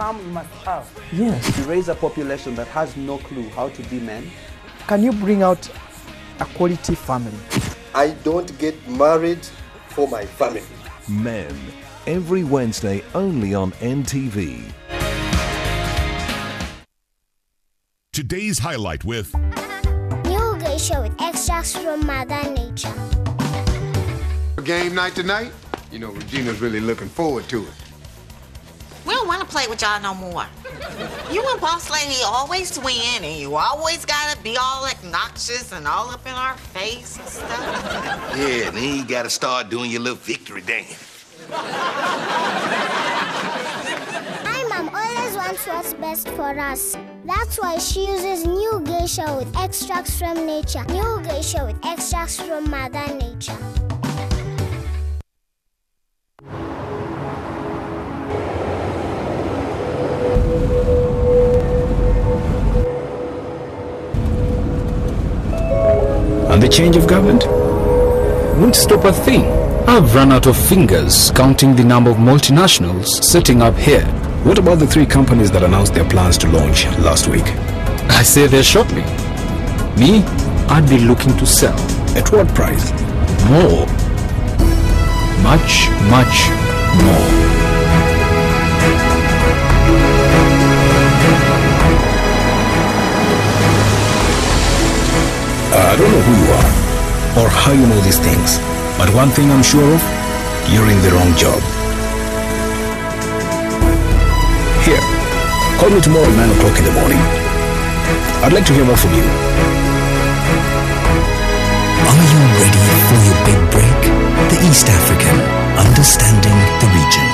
come, you must have. Yes. You raise a population that has no clue how to be men. Can you bring out a quality family? I don't get married for my family. Men, every Wednesday only on NTV. Today's highlight with New geisha with extracts from Mother Nature. Game night tonight? You know, Regina's really looking forward to it. We don't want to play with y'all no more. You and Boss Lady always win, and you always gotta be all obnoxious and all up in our face and stuff. Yeah, and then you gotta start doing your little victory dance. My mom always wants what's best for us. That's why she uses new geisha with extracts from nature. New geisha with extracts from Mother Nature. And the change of government won't stop a thing. I've run out of fingers counting the number of multinationals setting up here. What about the 3 companies that announced their plans to launch last week? I say they're shopping. Me, I'd be looking to sell. At what price? More. Much, much more. I don't know who you are or how you know these things, but one thing I'm sure of, you're in the wrong job. Here, call me tomorrow at 9 o'clock in the morning. I'd like to hear more from you. Are you ready for your big break? The East African, understanding the region.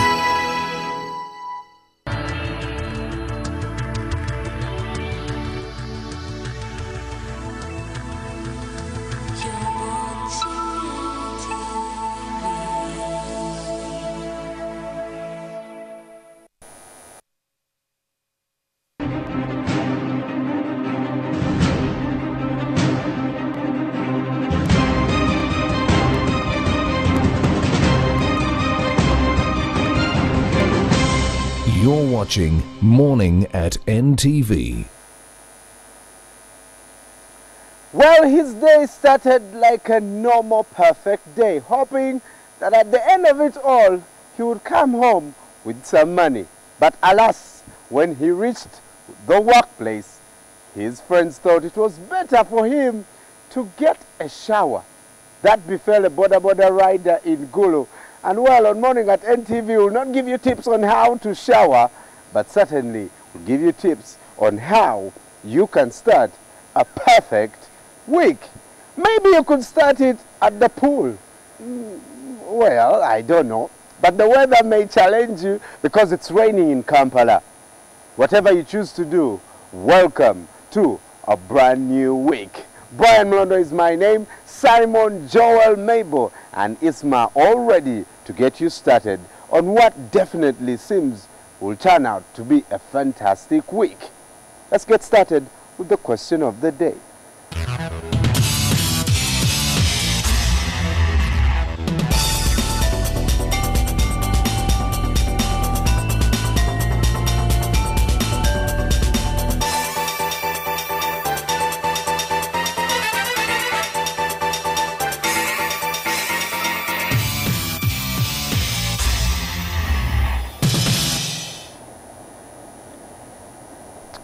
You're watching Morning at NTV. Well, his day started like a normal, perfect day, hoping that at the end of it all, he would come home with some money. But alas, when he reached the workplace, his friends thought it was better for him to get a shower. That befell a border rider in Gulu. And well, on Morning at NTV, we'll not give you tips on how to shower, but certainly we'll give you tips on how you can start a perfect week. Maybe you could start it at the pool. Well, I don't know. But the weather may challenge you because it's raining in Kampala. Whatever you choose to do, welcome to a brand new week. Brian Mlondo is my name, Simon, Joel, Mabel, and Isma all ready to get you started on what definitely seems will turn out to be a fantastic week. Let's get started with the question of the day.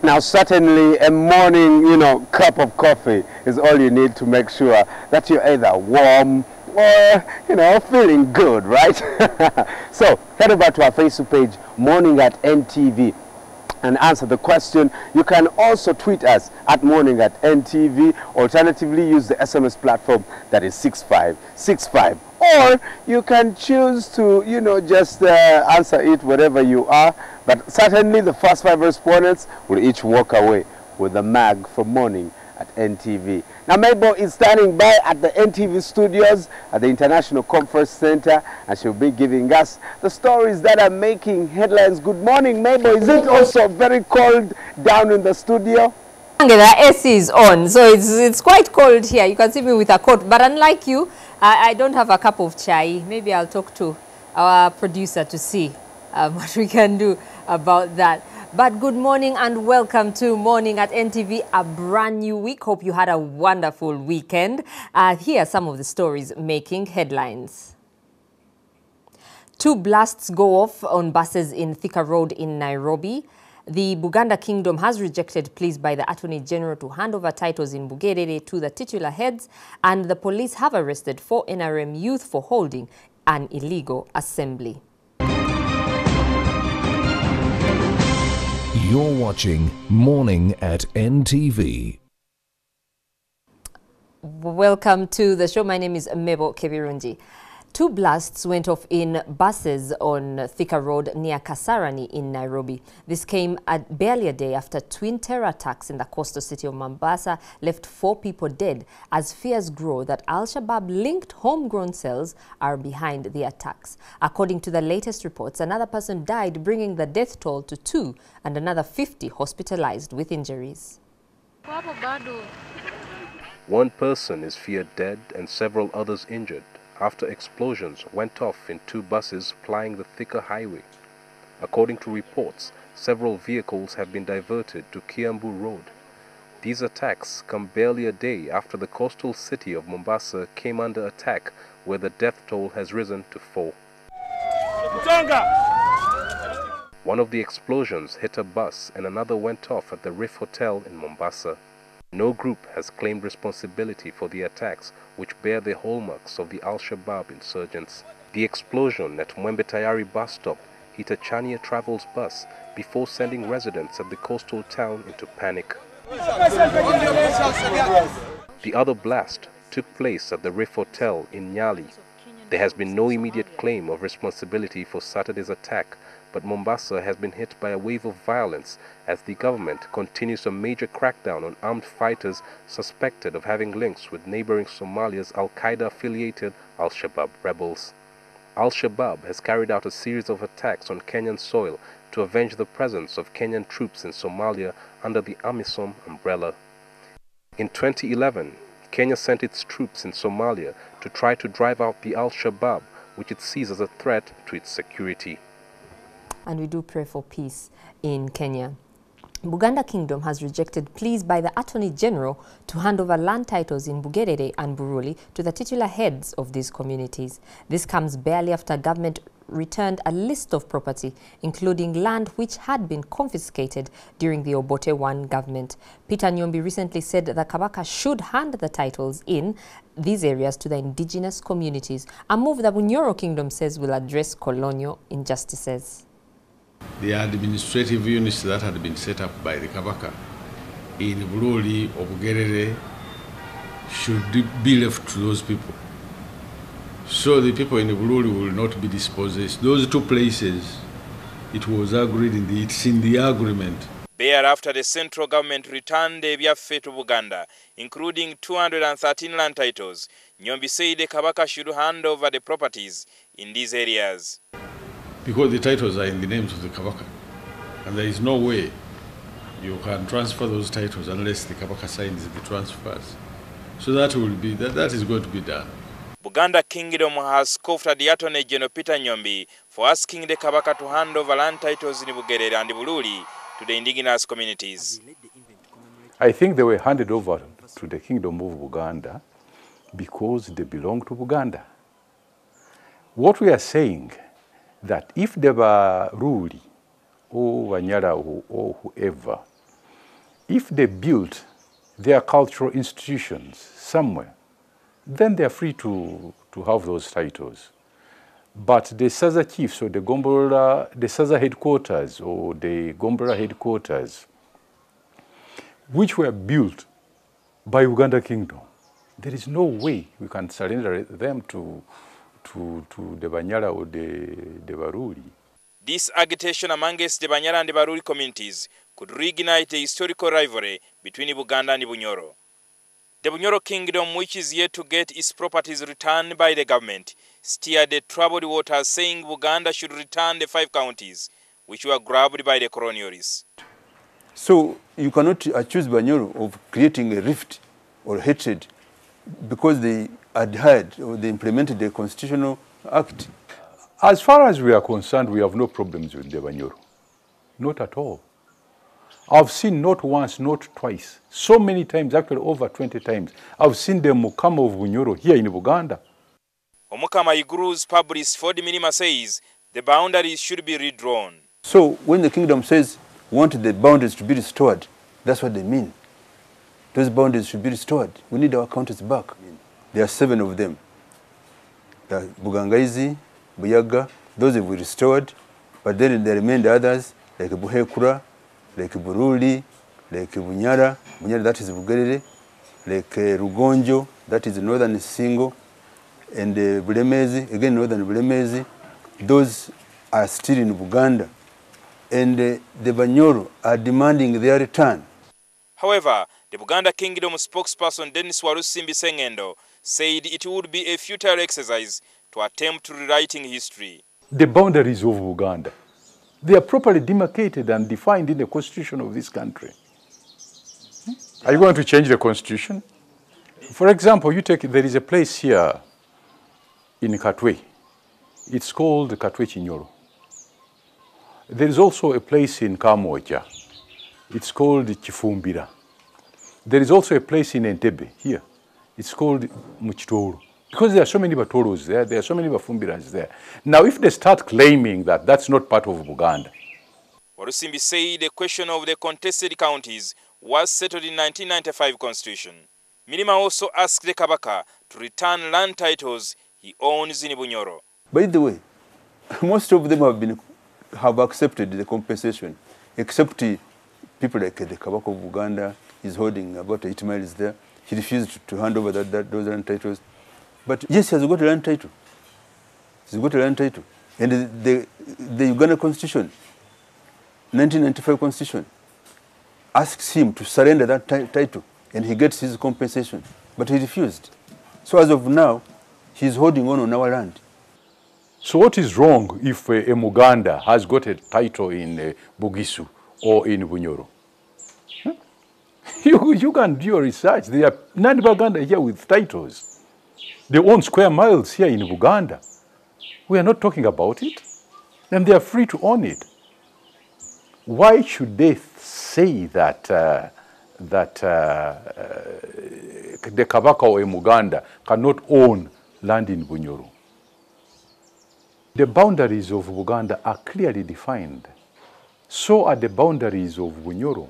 Now, certainly a morning, cup of coffee is all you need to make sure that you're either warm or, feeling good, right? So, head over to our Facebook page, Morning at NTV, and answer the question. You can also tweet us at Morning at NTV. Alternatively, use the SMS platform that is 6565. Or you can choose to, just answer it wherever you are. But certainly the first 5 respondents will each walk away with a mag from Morning at NTV. Now, Mabel is standing by at the NTV studios at the International Conference Center, and she'll be giving us the stories that are making headlines. Good morning, Mabel. Is it also very cold down in the studio? The AC is on, so it's quite cold here. You can see me with a coat, but unlike you, I don't have a cup of chai. Maybe I'll talk to our producer to see what we can do about that. But good morning and welcome to Morning at NTV, a brand new week. Hope you had a wonderful weekend. Here are some of the stories making headlines. 2 blasts go off on buses in Thika Road in Nairobi. The Buganda Kingdom has rejected pleas by the Attorney General to hand over titles in Bugerere to the titular heads, and the police have arrested 4 NRM youth for holding an illegal assembly. You're watching Morning at NTV. Welcome to the show. My name is Mebo Kebirunji. 2 blasts went off in buses on Thika Road near Kasarani in Nairobi. This came at barely a day after twin terror attacks in the coastal city of Mombasa left 4 people dead as fears grow that Al-Shabaab-linked homegrown cells are behind the attacks. According to the latest reports, another person died, bringing the death toll to 2 and another 50 hospitalized with injuries. 1 person is feared dead and several others injured after explosions went off in 2 buses plying the Thika highway. According to reports, several vehicles have been diverted to Kiambu Road. These attacks come barely a day after the coastal city of Mombasa came under attack, where the death toll has risen to 4. One of the explosions hit a bus and another went off at the Riff Hotel in Mombasa. No group has claimed responsibility for the attacks, which bear the hallmarks of the Al-Shabaab insurgents. The explosion at Mwembe Tayari bus stop hit a Chania Travels bus before sending residents at the coastal town into panic. The other blast took place at the Riff Hotel in Nyali. There has been no immediate claim of responsibility for Saturday's attack, but Mombasa has been hit by a wave of violence as the government continues a major crackdown on armed fighters suspected of having links with neighboring Somalia's Al-Qaeda-affiliated Al-Shabaab rebels. Al-Shabaab has carried out a series of attacks on Kenyan soil to avenge the presence of Kenyan troops in Somalia under the AMISOM umbrella. In 2011, Kenya sent its troops in Somalia to try to drive out the Al-Shabaab, which it sees as a threat to its security. And we do pray for peace in Kenya. Buganda Kingdom has rejected pleas by the Attorney General to hand over land titles in Bugerere and Buruli to the titular heads of these communities. This comes barely after government returned a list of property, including land which had been confiscated during the Obote I government. Peter Nyombi recently said that Kabaka should hand the titles in these areas to the indigenous communities, a move the Bunyoro Kingdom says will address colonial injustices. The administrative units that had been set up by the Kabaka in Buruli or Bugerere should be left to those people. So the people in Buruli will not be dispossessed. Those 2 places, it was agreed it's in the agreement. Thereafter, the central government returned the byaffe to Buganda, including 213 land titles. Nyombi said the Kabaka should hand over the properties in these areas. Because the titles are in the names of the Kabaka, and there is no way you can transfer those titles unless the Kabaka signs the transfers. So that is going to be done. Buganda Kingdom has scoffed at the Attorney General Peter Nyombi for asking the Kabaka to hand over land titles in Bugerere and Buruli to the indigenous communities. I think they were handed over to the Kingdom of Buganda because they belong to Buganda. What we are saying that if they were Ruli or Wanyara or whoever, if they built their cultural institutions somewhere, then they are free to have those titles. But the Saza chiefs or the Saza headquarters or the Gombora headquarters, which were built by Uganda Kingdom, there is no way we can surrender them to the Banyala or the Baruri. This agitation amongst the Banyala and the Baruri communities could reignite a historical rivalry between Buganda and Bunyoro. The Bunyoro Kingdom, which is yet to get its properties returned by the government, steered the troubled waters, saying Buganda should return the 5 counties, which were grabbed by the colonialists. So you cannot accuse Banyoro of creating a rift or hatred because they adhered or they implemented the Constitutional Act. As far as we are concerned, we have no problems with the Banyoro. Not at all. I've seen not once, not twice, so many times, actually over 20 times, I've seen the Mukama of Bunyoro here in Buganda. Omukama Iguru's publicist Ford Minima says the boundaries should be redrawn. So when the kingdom says want the boundaries to be restored, that's what they mean. Those boundaries should be restored. We need our counties back. There are 7 of them. The Bugangaizi, Buyaga, those have been restored, but then there remain the others, like Buhekura, like Buruli, like Bunyara, that is Bugerere, like Rugonjo, that is northern Singo, and Bulemezi, again northern Bulemezi. Those are still in Buganda, and the Banyoro are demanding their return. However, the Buganda Kingdom spokesperson Dennis Warusimbi Sengendo said it would be a futile exercise to attempt rewriting history. The boundaries of Buganda, they are properly demarcated and defined in the constitution of this country. Are you going to change the constitution? For example, there is a place here in Katwe. It's called Katwe Chinyoro. There is also a place in Kamoja. It's called Chifumbira. There is also a place in NTV here. It's called Muchitoro. Because there are so many Batoros there are so many Bafumbiras there. Now, if they start claiming that that's not part of Buganda. Warusimbi said the question of the contested counties was settled in 1995 Constitution. Minima also asked the Kabaka to return land titles he owns in Bunyoro. By the way, most of them have accepted the compensation, except people like the Kabaka of Uganda is holding about 8 miles there. He refused to hand over those land titles. But yes, he has got a land title. He's got a land title. And the Uganda Constitution, 1995 Constitution, asks him to surrender that title and he gets his compensation. But he refused. So as of now, he's holding on our land. So what is wrong if a Muganda has got a title in Bugisu or in Bunyoro? Huh? You can do your research. There are non-Baganda here with titles. They own square miles here in Buganda. We are not talking about it. And they are free to own it. Why should they say that the Kabaka or Muganda cannot own land in Bunyoro? The boundaries of Buganda are clearly defined. So are the boundaries of Bunyoro,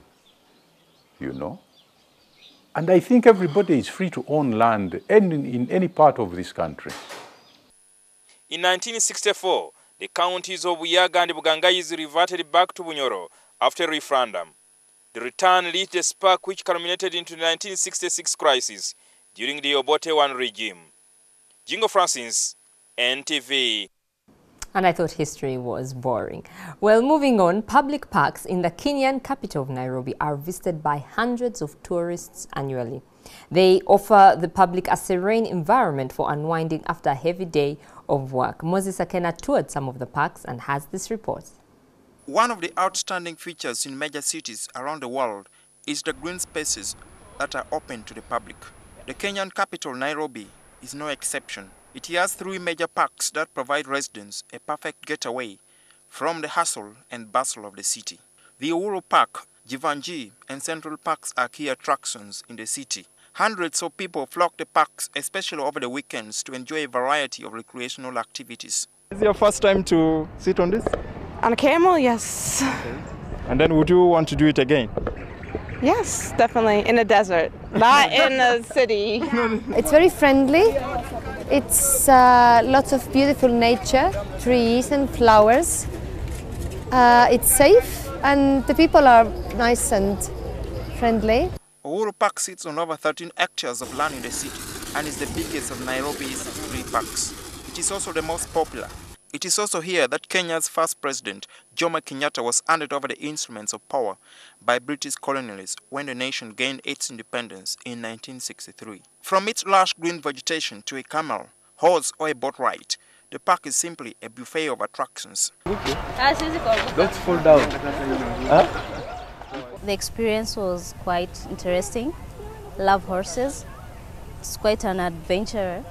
you know. And I think everybody is free to own land in any part of this country. In 1964, the counties of Buyaga and Bugangaizi reverted back to Bunyoro after referendum. The return lit a spark which culminated into the 1966 crisis during the Obote I regime. Jingo Francis, NTV. And I thought history was boring. Well, moving on, public parks in the Kenyan capital of Nairobi are visited by hundreds of tourists annually. They offer the public a serene environment for unwinding after a heavy day of work. Moses Akena toured some of the parks and has this report. One of the outstanding features in major cities around the world is the green spaces that are open to the public. The Kenyan capital, Nairobi, is no exception. It has 3 major parks that provide residents a perfect getaway from the hustle and bustle of the city. The Uhuru Park, Jivanji, and Central Parks are key attractions in the city. Hundreds of people flock the parks, especially over the weekends, to enjoy a variety of recreational activities. Is it your first time to sit on this? On a camel, yes. Okay. And then would you want to do it again? Yes, definitely. In a desert, not in a city. It's very friendly. It's lots of beautiful nature, trees and flowers. It's safe and the people are nice and friendly. Uhuru Park sits on over 13 hectares of land in the city and is the biggest of Nairobi's 3 parks. It is also the most popular. It is also here that Kenya's first president, Jomo Kenyatta, was handed over the instruments of power by British colonialists when the nation gained its independence in 1963. From its lush green vegetation to a camel, horse or a boat ride, the park is simply a buffet of attractions. Don't fall down. Huh? The experience was quite interesting. Love horses. It's quite an adventure.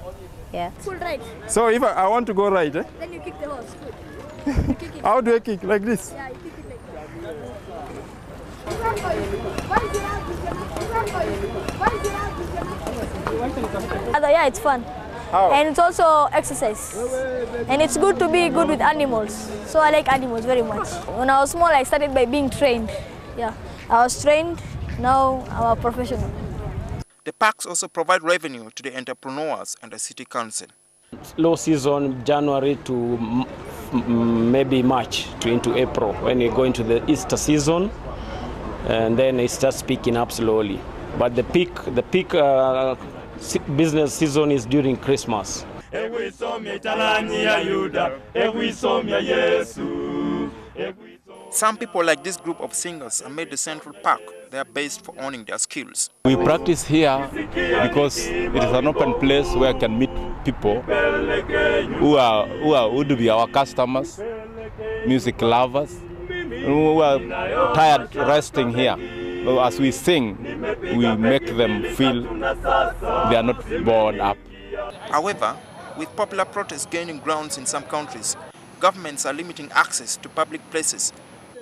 Yeah. Full ride. So if I want to go ride, Then you kick the horse. Good. How do I kick? Like this? Yeah, you kick it like Yeah, it's fun. How? And it's also exercise. And it's good to be good with animals. So I like animals very much. When I was small, I started by being trained. Yeah, I was trained. Now I'm a professional. The parks also provide revenue to the entrepreneurs and the city council. Low season, January to maybe March into April, when you go into the Easter season, and then it starts picking up slowly. But the peak business season is during Christmas. Some people like this group of singers and made the Central Park their base for owning their skills. We practice here because it is an open place where I can meet people who would be our customers, music lovers, who are tired resting here. As we sing, we make them feel they are not bored up. However, with popular protests gaining grounds in some countries, governments are limiting access to public places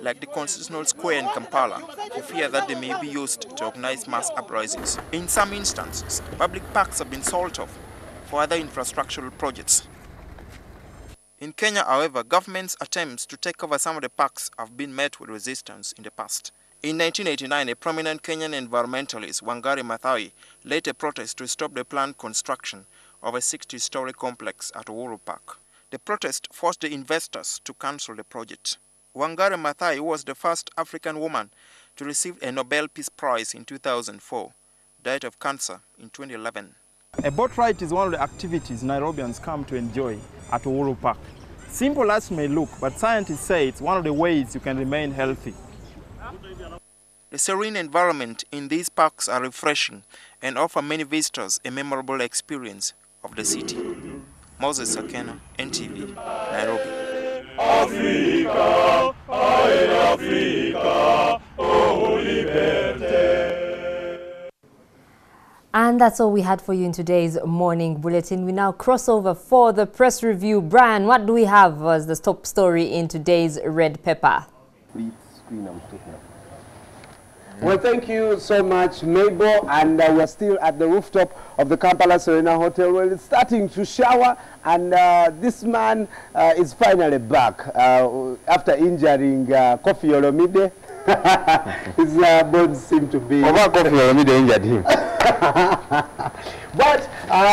like the Constitutional Square in Kampala for fear that they may be used to organize mass uprisings. In some instances, public parks have been sold off for other infrastructural projects. In Kenya, however, government's attempts to take over some of the parks have been met with resistance in the past. In 1989, a prominent Kenyan environmentalist, Wangari Maathai, led a protest to stop the planned construction of a 60-story complex at Uhuru Park. The protest forced the investors to cancel the project. Wangari Maathai was the first African woman to receive a Nobel Peace Prize in 2004, died of cancer in 2011. A boat ride is one of the activities Nairobians come to enjoy at Uhuru Park. Simple as it may look, but scientists say it's one of the ways you can remain healthy. The serene environment in these parks are refreshing and offer many visitors a memorable experience of the city. Moses Sakena, NTV, Nairobi. Africa, Africa, oh liberté. And that's all we had for you in today's morning bulletin. We now cross over for the press review. Brian, what do we have as the top story in today's Red Pepper? Well, thank you so much, Mabel. And we're still at the rooftop of the Kampala Serena Hotel. Well, it's starting to shower, and this man is finally back after injuring Kofi Olomide. His bones seem to be... Kofi Olomide injured him. But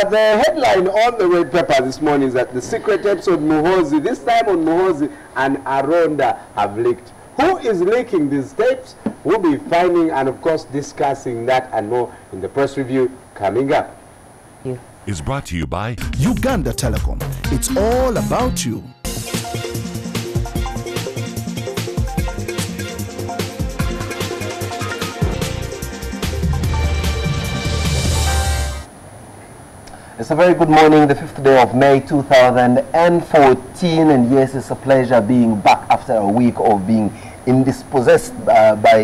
the headline on the Red Pepper this morning is that the secret tapes on Muhoozi, this time on Muhoozi and Aronda, have leaked. Who is leaking these tapes? We'll be finding and, of course, discussing that and more in the press review coming up. Is brought to you by Uganda Telecom. It's all about you. It's a very good morning, the 5th day of May 2014, and yes, it's a pleasure being back after a week of being indispossessed by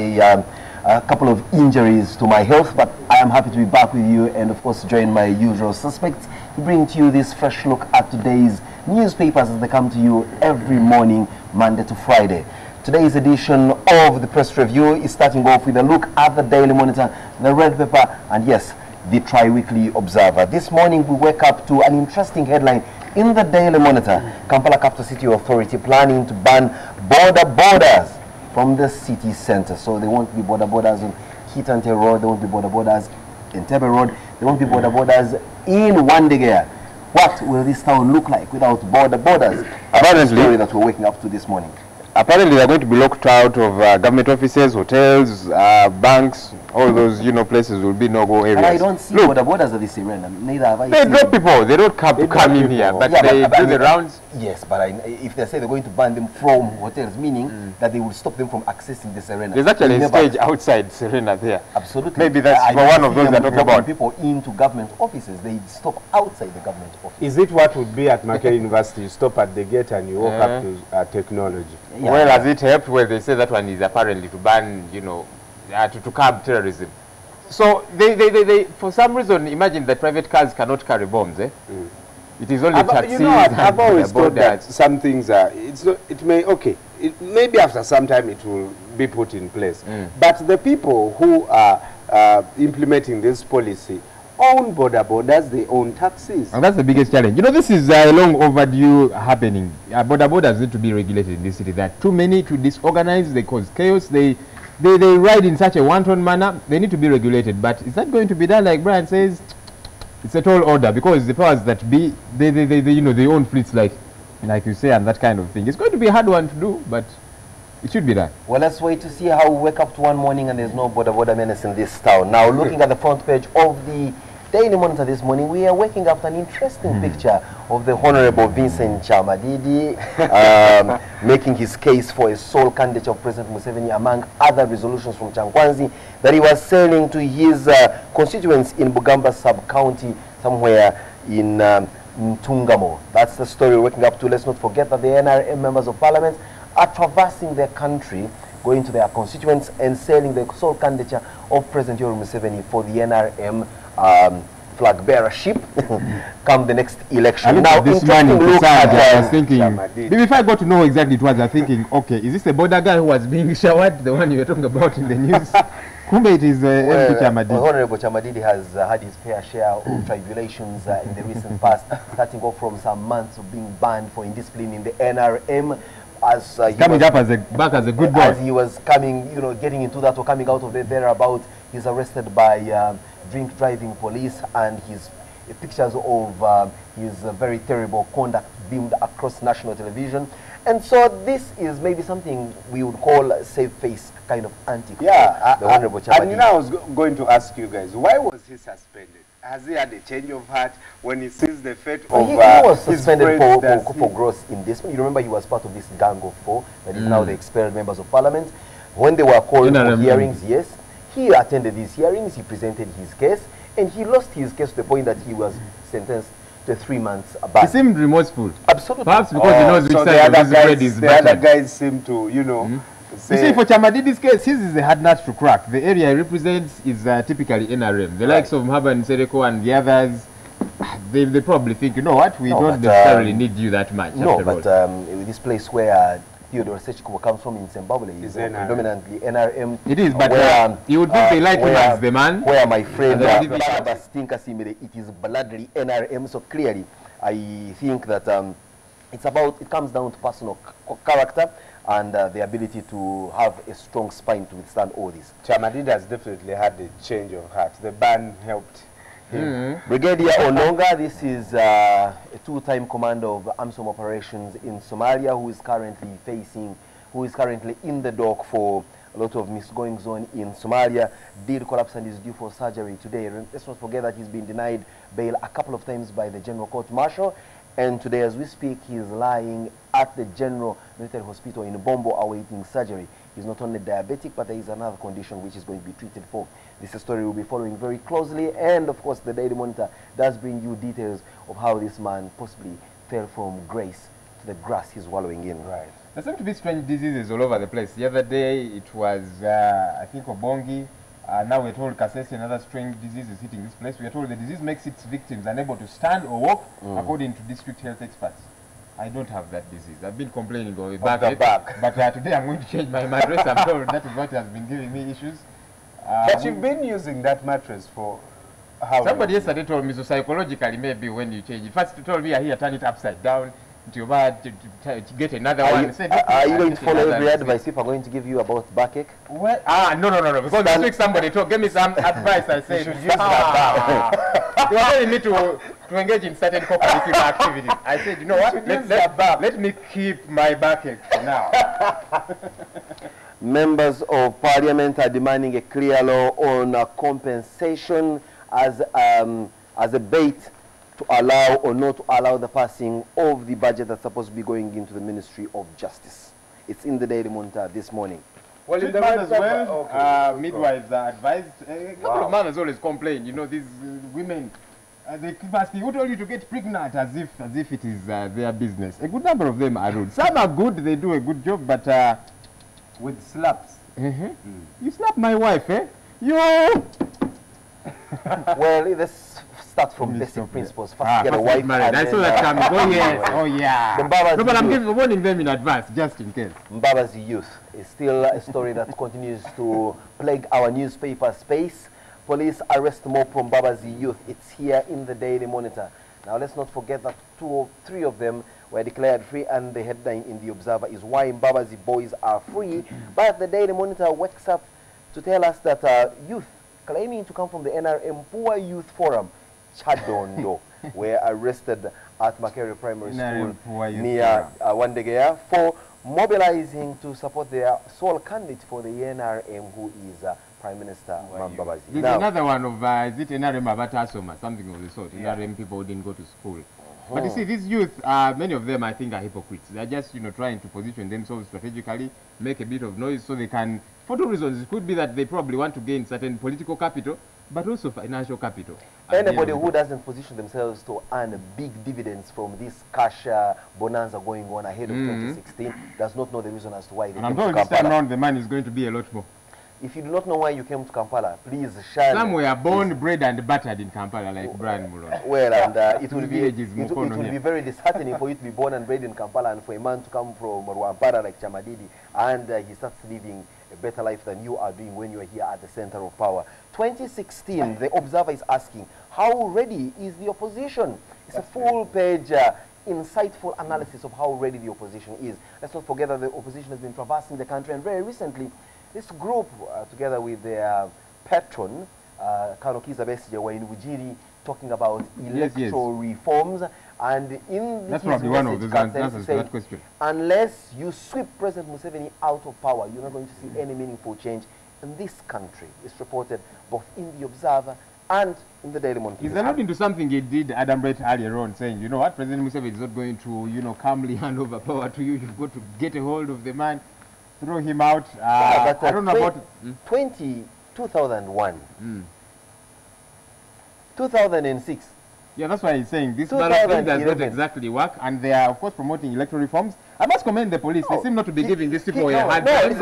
a couple of injuries to my health, but I am happy to be back with you and of course join my usual suspects to bring to you this fresh look at today's newspapers as they come to you every morning, Monday to Friday. Today's edition of the press review is starting off with a look at the Daily Monitor, the Red Pepper, and yes, the Tri-Weekly Observer. This morning we wake up to an interesting headline in the Daily Monitor. Kampala Capital City Authority planning to ban borders from the city center. So there won't be borders on Kitante Road, there won't be borders in Tebe Road, there won't be borders in Wandegea. What will this town look like without borders? Apparently, the story that we're waking up to this morning. Apparently, they're going to be locked out of government offices, hotels, banks, all those, places will be no-go areas. And I don't see borders at this area. Neither have I seen. They drop people. They don't come in here, but they do the rounds. Yes, but if they say they're going to ban them from hotels, meaning that they will stop them from accessing the Serena. There's actually a stage outside Serena there. Absolutely. Maybe that's for one of those they're talking about. People into government offices, they stop outside the government office. Is it what would be at Makerere University? You stop at the gate and you walk up to technology. Yeah. Well, has it helped where they say that one is apparently to ban, to curb terrorism? So they for some reason imagine that private cars cannot carry bombs. It is only taxis. I've always thought that some things are. It maybe after some time it will be put in place. But the people who are implementing this policy own borders, they own taxis. And that's the biggest challenge. You know, this is a long overdue happening. Borders need to be regulated in this city. There are too many, too disorganized, they cause chaos, they ride in such a wanton manner. They need to be regulated. But is that going to be done, like Brian says? It's a tall order, because the powers that be, they you know, they own fleets like you say, and that kind of thing. It's going to be a hard one to do, but it should be done. Well, let's wait to see how we wake up to one morning and there's no border menace in this town. Now, looking at the front page of the Daily Monitor this morning, we are waking up to an interesting picture of the Honorable Vincent Chamadidi making his case for a sole candidature of President Museveni, among other resolutions from Chankwanzi that he was sailing to his constituents in Bugamba sub-county, somewhere in Ntungamo. That's the story we're waking up to. Let's not forget that the NRM members of parliament are traversing their country, going to their constituents and sailing the sole candidature of President Yoweri Museveni for the NRM flag bearership come the next election. Now, this man I was thinking, if I got to know exactly what I was thinking, okay, is this the border guy who was being showered, the one you were talking about in the news? Kumbe, it is MP Chamadidi. Honorable Chamadidi has had his fair share of tribulations in the recent past, starting off from some months of being banned for indiscipline in the NRM. As coming up back as a good boy. As he was coming, you know, getting into that or coming out of it thereabout, he's arrested by drink driving police, and his pictures of his very terrible conduct beamed across national television. And so this is maybe something we would call a safe face kind of antic. Yeah, the Honorable Chamadidi. And I was going to ask you guys, why was he suspended? Has he had a change of heart when he sees the fate of he was suspended for gross indiscipline. You remember he was part of this gang of four that is now the expelled members of parliament. When they were called for hearings, yes, he attended these hearings, he presented his case, and he lost his case to the point that he was sentenced to 3 months ban. He seemed remorseful. Absolutely. Perhaps because he knows which side of his bread is better. The other guys seem to, you know, you see, for Chamadidi's case, his is a hard nut to crack. The area he represents is typically NRM. The likes of Mhaba and Sereko and the others, they probably think, you know what, we don't necessarily need you that much. No, but this place where Theodore Sechikubo comes from in Zimbabwe is predominantly NRM. It is, but you would think they like him as the man. Where my friend Barnabas Tinkasimile, it is bloodily NRM. So clearly, I think that it comes down to personal character and the ability to have a strong spine to withstand all this. Chamadidi has definitely had a change of heart. The ban helped him. Brigadier Ononga, this is a two-time commander of AMSOM operations in Somalia, who is currently in the dock for a lot of misgoings on in Somalia, did collapse and is due for surgery today. Let's not forget that he's been denied bail a couple of times by the General Court Martial. And today, as we speak, he is lying at the General Military Hospital in Bombo awaiting surgery. He's not only diabetic, but there is another condition which is going to be treated for. This is a story we'll be following very closely. And, of course, the Daily Monitor does bring you details of how this man possibly fell from grace to the grass he's wallowing in. Right. There seem to be strange diseases all over the place. The other day, it was, I think, Obongi. Now we're told Kasese, another strange disease, is hitting this place. We are told the disease makes its victims unable to stand or walk, according to district health experts. I don't have that disease. I've been complaining of back. But today I'm going to change my mattress. I'm told that is what has been giving me issues. But you've been using that mattress for how Somebody yesterday told me, so psychologically maybe when you change it. First told me, here, turn it upside down. To get another one. Are you going to follow every advice if I'm going to give you about backache? Well, no. Because this week somebody gave me some advice. I said, you should use that. You are telling me to engage in certain co-curricular activities. I said, you know what? Let me keep my backache for now. Members of Parliament are demanding a clear law on compensation as a bait to allow or not to allow the passing of the budget that's supposed to be going into the Ministry of Justice. It's in the Daily Monitor this morning. Well, in the man as well, midwives are advised. A couple of men has always complained, you know, these women, they keep asking, who told you to get pregnant as if it is their business. A good number of them are rude. Some are good, they do a good job, but with slaps. You slap my wife, eh? You! Well, the start from basic principles. First, First get a wife. married. I saw that coming. Oh yes, oh yeah. The Mbabazi no, but I'm youth. warning them in advance, just in case. Mbabazi youth is still a story that continues to plague our newspaper space. Police arrest more from Mbabazi youth. It's here in the Daily Monitor. Now let's not forget that 2 or 3 of them were declared free, and the headline in the Observer is why Mbabazi boys are free. But the Daily Monitor wakes up to tell us that youth claiming to come from the NRM Poor Youth Forum, Chadondo, were arrested at Makerere Primary School near Wandegeya for mobilizing to support their sole candidate for the NRM, who is Prime Minister Mbabazi. There's another one of, is it NRM Abatasoma, something of the sort. NRM people who didn't go to school. But you see, these youth, many of them, I think, are hypocrites. They're just, trying to position themselves strategically, make a bit of noise so they can, for 2 reasons. It could be that they probably want to gain certain political capital, but also financial capital. Anybody who doesn't position themselves to earn big dividends from this cash bonanza going on ahead of 2016 does not know the reason as to why they came to Kampala. And I'm told this time around the money is going to be a lot more. If you do not know why you came to Kampala, please share. Some were born, bred and buttered in Kampala, like Brian Mulon. Well, and it will be very disheartening for you to be born and bred in Kampala and for a man to come from Rwampara like Chamadidi, and he starts living a better life than you are doing when you are here at the center of power. 2016, the Observer is asking, how ready is the opposition? It's a full-page insightful analysis of how ready the opposition is. Let's not forget that the opposition has been traversing the country, and very recently, this group, together with their patron, Kanokiza Besije, were in Wujiri talking about electoral reforms. And in that's probably one of those answers to that question. Unless you sweep President Museveni out of power, you're not going to see any meaningful change in this country. It's reported both in the Observer and in the Daily Monitor. He's alluding to something he did, Adam Brett, earlier on, saying, you know what, President Museveni is not going to, calmly hand over power to you. You've got to get a hold of the man, throw him out. I don't know about 2001, 2006. Yeah, that's why he's saying this ballot thing does not exactly work, and they are, of course, promoting electoral reforms. I must commend the police. They seem not to be giving these people a hard time.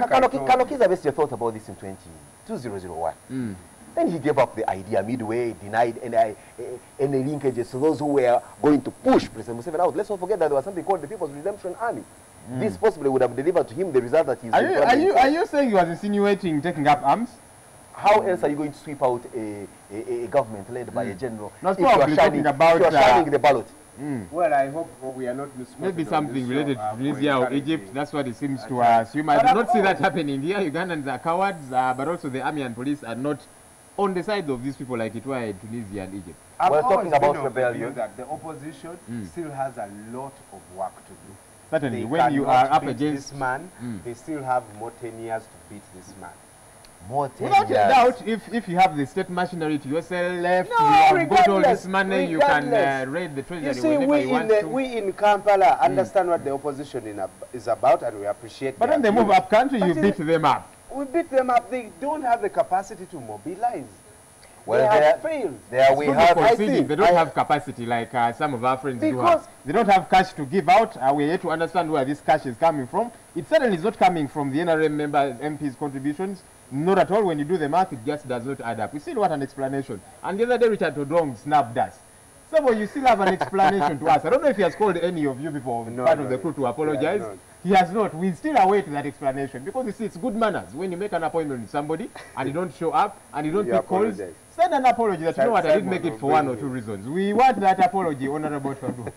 Kanokiza Besije thought about this in 2001. Then he gave up the idea midway, denied any linkages to those who were going to push President Museveni out. Let's not forget that there was something called the People's Redemption Army. This possibly would have delivered to him the result that he's... Are you saying he was insinuating taking up arms? How else are you going to sweep out a government led by a general if you are shining the ballot? Well, I hope we are not misquoted. Maybe something related to Tunisia or Egypt. That's what it seems to assume. I do not see that happening here. Ugandans are cowards, but also the army and police are not on the side of these people like it were in Tunisia and Egypt. We're talking about rebellion. That the opposition still has a lot of work to do. Certainly, when you are up against this man, they still have more 10 years to beat this man. More 10 Without years. a doubt, if you have the state machinery to yourself left, you have got all this money, you can raid the treasury whenever you want to. We in Kampala understand what the opposition is about, and we appreciate. But when they move up country, you beat them up. We beat them up. They don't have the capacity to mobilize. Well, they have failed. They don't have capacity like some of our friends do have. They don't have cash to give out. We're yet to understand where this cash is coming from. It certainly is not coming from the NRM members, MPs' contributions. Not at all. When you do the math, it just does not add up. We still want an explanation. And the other day, Richard Todong snapped us. So you still have an explanation to us. I don't know if he has called any of you people, part of the crew, to apologize. He has not. We still await that explanation, because you see, it's good manners. When you make an appointment with somebody and you don't show up and you don't pick calls, send an apology that, you know what, I didn't make it for 1 or 2 reasons. We want that apology, Honorable Todu.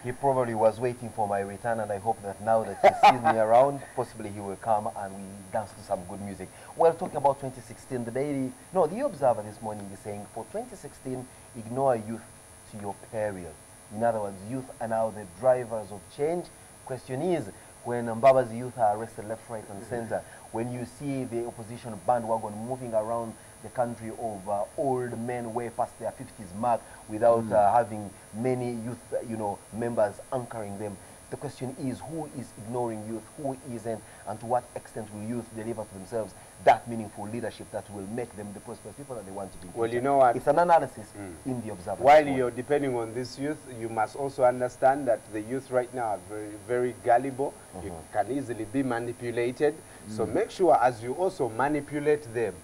He probably was waiting for my return, and I hope that now that he sees me around, possibly he will come and we dance to some good music. Well, talking about 2016, the Observer this morning is saying, for 2016, ignore youth to your peril. In other words, youth are now the drivers of change. Question is, when Mbabazi youth are arrested left, right, and center, when you see the opposition bandwagon moving around the country of old men way past their 50s mark without having many youth, members anchoring them. The question is, who is ignoring youth, who isn't, and to what extent will youth deliver to themselves that meaningful leadership that will make them the prosperous people that they want to be? Well, you know what? It's an analysis in the Observer. While you're depending on this youth, you must also understand that the youth right now are very, very gullible. You can easily be manipulated. So make sure, as you also manipulate them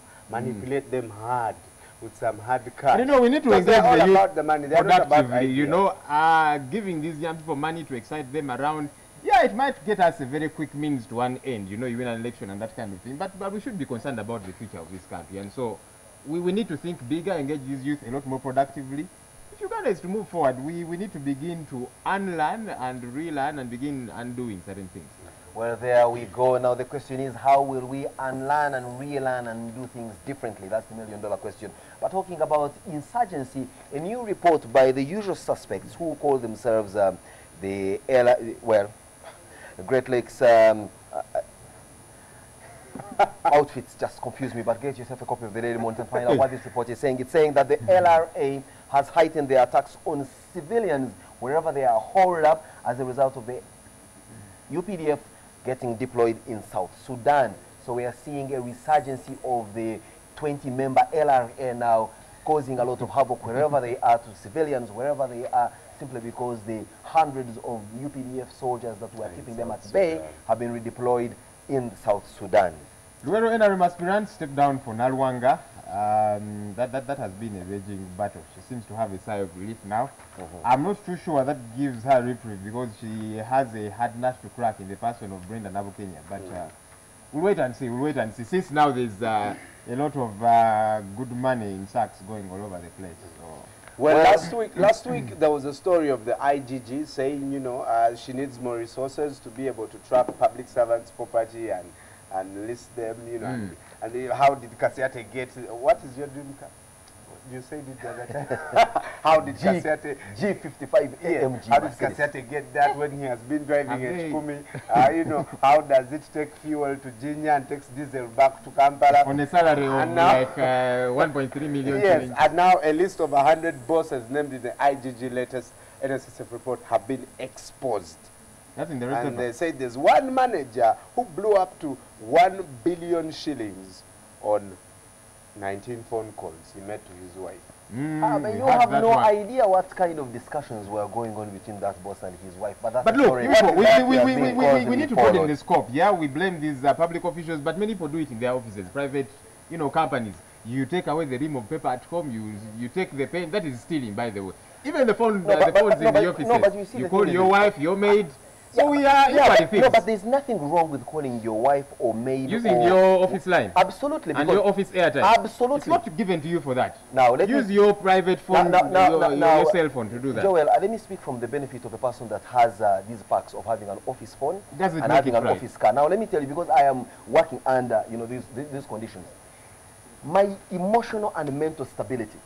hard. with some hard cash. And, we need to engage the youth about the money. They're not about productively, giving these young people money to excite them around. Yeah, it might get us a very quick means to one end, you win an election and that kind of thing. But we should be concerned about the future of this country. And so we need to think bigger, engage these youth a lot more productively. If Uganda is to move forward, we need to begin to unlearn and relearn and begin undoing certain things. Well, there we go. Now the question is, how will we unlearn and relearn and do things differently? That's the million-dollar question. But talking about insurgency, a new report by the usual suspects who call themselves the Great Lakes outfits just confuse me, but get yourself a copy of the Daily Monitor and find out what this report is saying. It's saying that the LRA has heightened their attacks on civilians wherever they are holed up as a result of the UPDF getting deployed in South Sudan. So we are seeing a resurgency of the 20-member LRA now causing a lot of havoc wherever they are to civilians, wherever they are, simply because the hundreds of UPDF soldiers that were keeping them at bay have been redeployed in South Sudan. Luero NRM aspirant stepped down for Nalwanga. That has been a raging battle. She seems to have a sigh of relief now. I'm not too sure that gives her reprieve because she has a hard nut to crack in the person of Brenda Nabukenya. But we'll wait and see. We'll wait and see. Since now there's a lot of good money in sacks going all over the place. So. Well, last week there was a story of the IGG saying, she needs more resources to be able to track public servants' property and list them, and how did Kasiate get, what is your dream car? You said it the other time. How did Kasiate, G55 AMG. How did Kasiate get that when he has been driving a Chikumi? How does it take fuel to Jinya and takes diesel back to Kampala? On a salary of like 1.3 million. Yes, and now a list of 100 bosses named in the IGG latest NSSF report have been exposed. That's in the and they say there's one manager who blew up to 1 billion shillings on 19 phone calls he made to his wife. But you have no idea what kind of discussions were going on between that boss and his wife. But look, we need to put in the scope. Yeah, we blame these public officials, but many people do it in their offices, private, companies. You take away the ream of paper at home, you take the pen. That is stealing, by the way. Even the phones in the offices. You call your wife, your maid. So we are no, but there's nothing wrong with calling your wife or maid. Using your office line. Absolutely. And your office airtime. Absolutely. It's not given to you for that. Now, use your private phone, your cell phone to do that. Joel, let me speak from the benefit of a person that has these perks of having an office phone and having an office car. Now, let me tell you, because I am working under these conditions, my emotional and mental stability,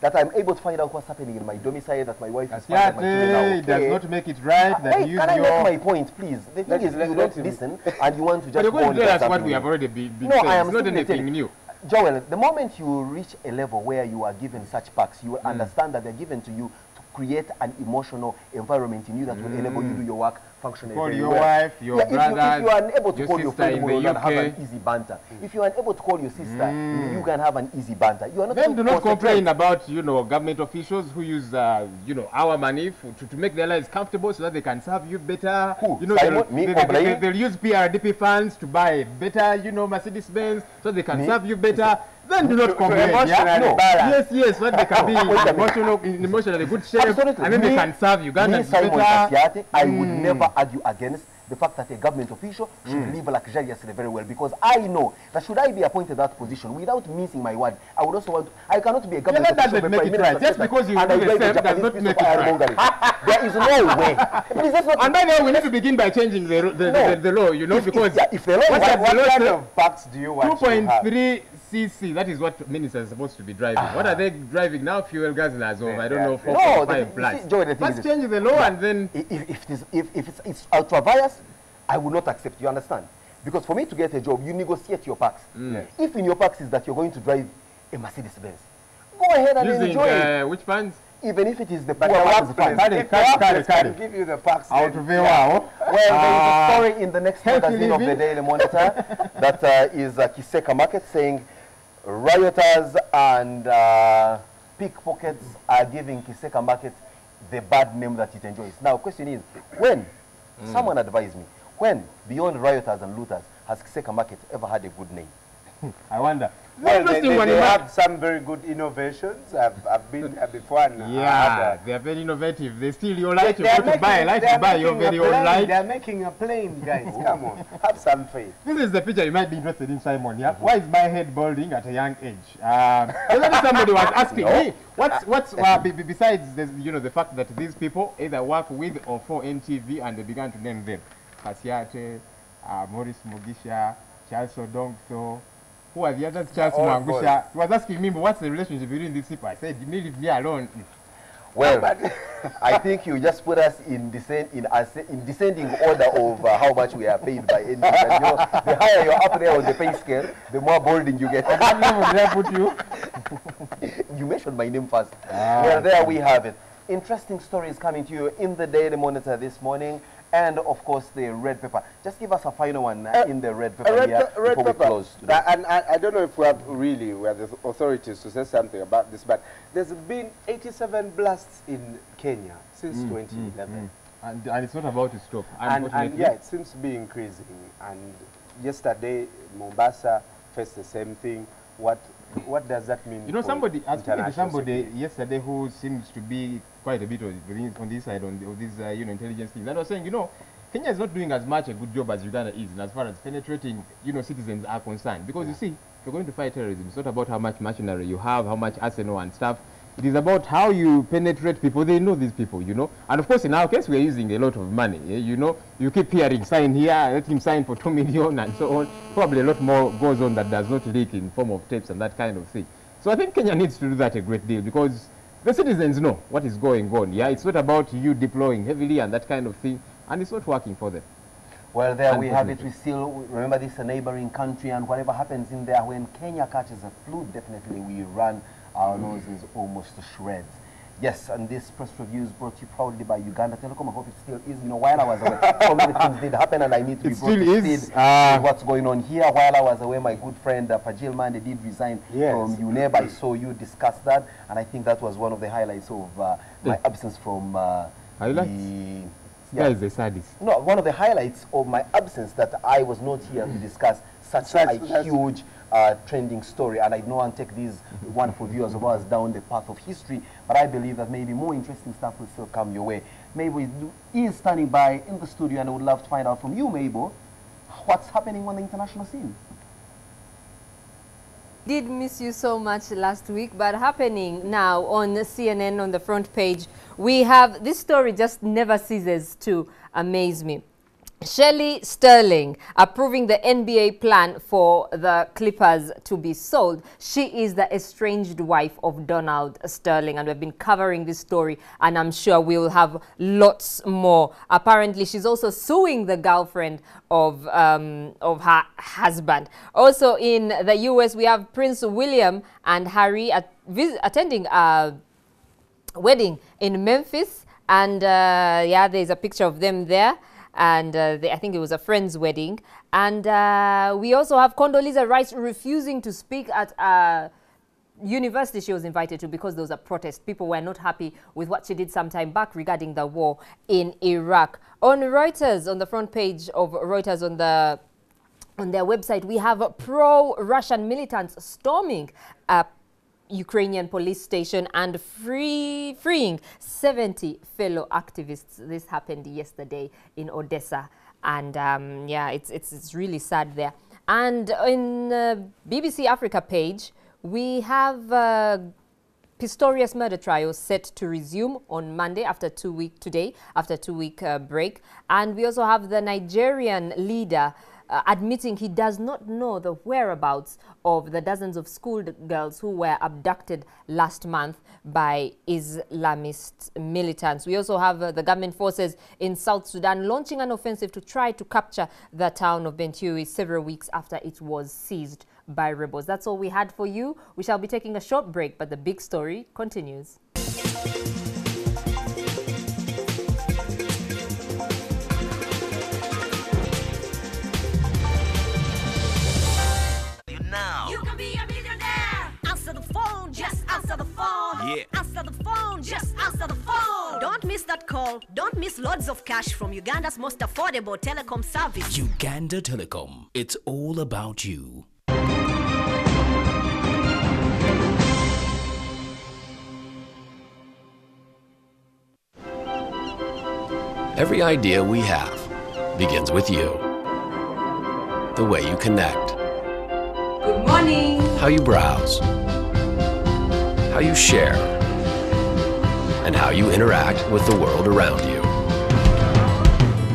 that I'm able to find out what's happening in my domicile, that my wife is fine, that my children are okay. It does not make it right that you use can I make my point, please? The thing is, you don't listen, and you want to just go on. That's what we have already been saying. I am it's not anything new. Joel, the moment you reach a level where you are given such packs, you will understand that they're given to you to create an emotional environment in you that will enable you to do your work functionally call very your well. wife, your brothers, if you are unable to call your friend and have an easy banter. If you are unable to call your sister, you can have an easy banter. You are not then do not complain about government officials who use our money to make their lives comfortable so that they can serve you better. Who? They'll use PRDP funds to buy better Mercedes Benz so they can serve you better. Then do not complain. Yes, when they can be emotionally good shape, and then they can serve Ugandans better. I would never argue against the fact that a government official should live luxuriously very well, because I know that should I be appointed that position without missing my word, I would also want to, I cannot be a government official. That doesn't make it right. Just because you do the same does not make it right. There is no way. And by now we need to begin by changing the law, because if the law, what kind of packs do you want 2.3 cc, that is what ministers are supposed to be driving. What are they driving now? Fuel guzzlers of, I don't know, 4.5 plus. Let's change the law and then... If it's ultra-vires, I will not accept, you understand? Because for me to get a job, you negotiate your packs. If in your packs is that you're going to drive a Mercedes Benz, go ahead and enjoy it. Which funds? Even if it is the poor man's fund. Can give you the packs. Out of Well, there is a story in the next magazine of the Daily Monitor that is Kiseka Market saying rioters and pickpockets are giving Kiseka Market the bad name that it enjoys. Now, question is, when, someone advise me, when, beyond rioters and looters, has Kiseka Market ever had a good name? I wonder. Well, they have some very good innovations. I've been before. Yeah, they are very innovative. They steal your light. You go to buy your very own light. They are making a plane, guys. Come on, have some faith. This is the picture you might be interested in, Simon. Yeah. Why is my head balding at a young age? Somebody was asking me, what's besides this, the fact that these people either work with or for NTV, and they began to name them: Kasiate, Maurice Mugisha, Charles Odongso. Who are the others? Charles Mwangusha. He was asking me, what's the relationship between these people? I said, you leave me alone. Well, I think you just put us in descending order of how much we are paid by NTV. The higher you're up there on the pay scale, the more bolding you get. What level did I put you? You mentioned my name first. Well, there we have it. Interesting stories coming to you in the Daily Monitor this morning. And, of course, the red pepper. Just give us a final one in the red pepper before we close today. And I don't know if we have the authorities to say something about this, but there's been 87 blasts in Kenya since 2011. And it's not about to stop, and yeah, it seems to be increasing. And yesterday, Mombasa faced the same thing. What does that mean? You know, somebody yesterday who seems to be quite a bit on this side of these intelligence things. And I was saying, Kenya is not doing as much a good job as Uganda is as far as penetrating citizens are concerned. Because you see, if you're going to fight terrorism, it's not about how much machinery you have, how much arsenal and stuff. It is about how you penetrate people. They know these people, And of course, in our case, we are using a lot of money. You keep hearing, sign here, let him sign for 2 million and so on. Probably a lot more goes on that does not leak in form of tapes and that kind of thing. So I think Kenya needs to do that a great deal because the citizens know what is going on. Yeah, it's not about you deploying heavily and that kind of thing, and it's not working for them. Well, there we have it. We still remember this a neighboring country, and whatever happens in there, when Kenya catches a flu, definitely we run our noses almost to shreds. Yes, and this press review is brought to you proudly by Uganda Telecom. I hope it still is. While I was away, so many things did happen, and I need to be brought to speed with what's going on here. While I was away, my good friend Pajil Mande did resign from UNEB. I saw you discuss that, and I think that was one of the highlights of my absence from Yeah, is the saddest. No, one of the highlights of my absence that I was not here to discuss such a huge trending story, and I know I'll take these wonderful viewers of ours down the path of history, but I believe that maybe more interesting stuff will still come your way. Mabel is standing by in the studio, and I would love to find out from you, Mabel, what's happening on the international scene. Did miss you so much last week, but happening now on CNN on the front page, we have this story just never ceases to amaze me. Shelley Sterling approving the NBA plan for the Clippers to be sold. She is the estranged wife of Donald Sterling, and we've been covering this story, and I'm sure we will have lots more. Apparently, she's also suing the girlfriend of her husband. Also in the US, we have Prince William and Harry attending a wedding in Memphis, and yeah, there's a picture of them there. And I think it was a friend's wedding. And we also have Condoleezza Rice refusing to speak at a university she was invited to because there was a protest. People were not happy with what she did some time back regarding the war in Iraq. On Reuters, on the front page of Reuters on their website, we have pro-Russian militants storming a Ukrainian police station and freeing 70 fellow activists. This happened yesterday in Odessa, and yeah, it's really sad there. And in BBC Africa page, we have Pistorius murder trial set to resume on Monday after 2 week break, and we also have the Nigerian leader admitting he does not know the whereabouts of the dozens of schoolgirls who were abducted last month by Islamist militants. We also have the government forces in South Sudan launching an offensive to try to capture the town of Bentiu several weeks after it was seized by rebels. That's all we had for you. We shall be taking a short break, but the big story continues. You can be a millionaire. Answer the phone, just answer the phone. Yeah. Answer the phone, just answer the phone. Don't miss that call. Don't miss loads of cash from Uganda's most affordable telecom service. Uganda Telecom. It's all about you. Every idea we have begins with you. The way you connect. Good morning. How you browse. How you share. And how you interact with the world around you.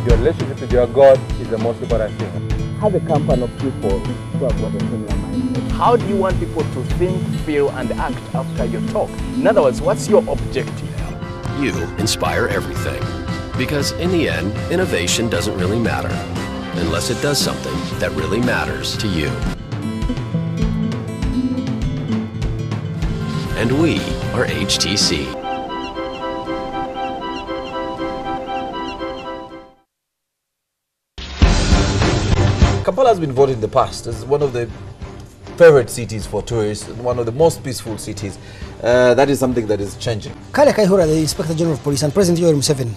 Your relationship with your God is the most important thing. Have a company of people who have got a similar mindset. How do you want people to think, feel, and act after your talk? In other words, what's your objective? You inspire everything. Because in the end, innovation doesn't really matter unless it does something that really matters to you. And we are HTC. Kampala has been voted in the past as one of the favorite cities for tourists, one of the most peaceful cities. That is something that is changing. Kale Kaihura, the Inspector General of Police, and President Yoweri Museveni,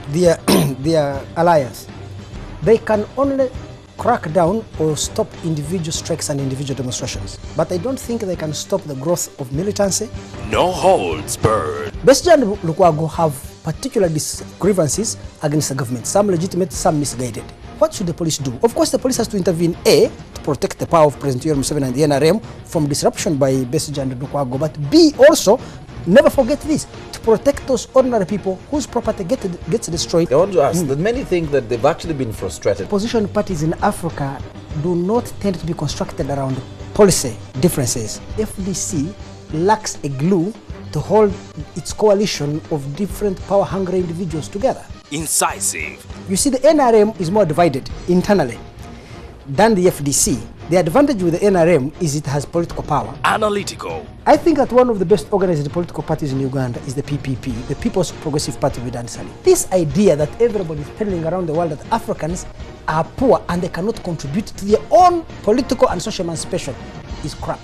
their alliance, they can only crack down or stop individual strikes and individual demonstrations. But I don't think they can stop the growth of militancy. No holds barred. Besigye and Lukwago have particular grievances against the government, some legitimate, some misguided. What should the police do? Of course, the police has to intervene, A, to protect the power of President Yoweri Museveni and the NRM from disruption by Besigye and Lukwago, but B, also, never forget this, to protect those ordinary people whose property gets destroyed. I want to ask that many think that they've actually been frustrated. Opposition parties in Africa do not tend to be constructed around policy differences. FDC lacks a glue to hold its coalition of different power-hungry individuals together. Incisive. You see, the NRM is more divided internally than the FDC. The advantage with the NRM is it has political power. Analytical. I think that one of the best organized political parties in Uganda is the PPP, the People's Progressive Party with Dan Sali. This idea that everybody is peddling around the world that Africans are poor and they cannot contribute to their own political and social emancipation is crap.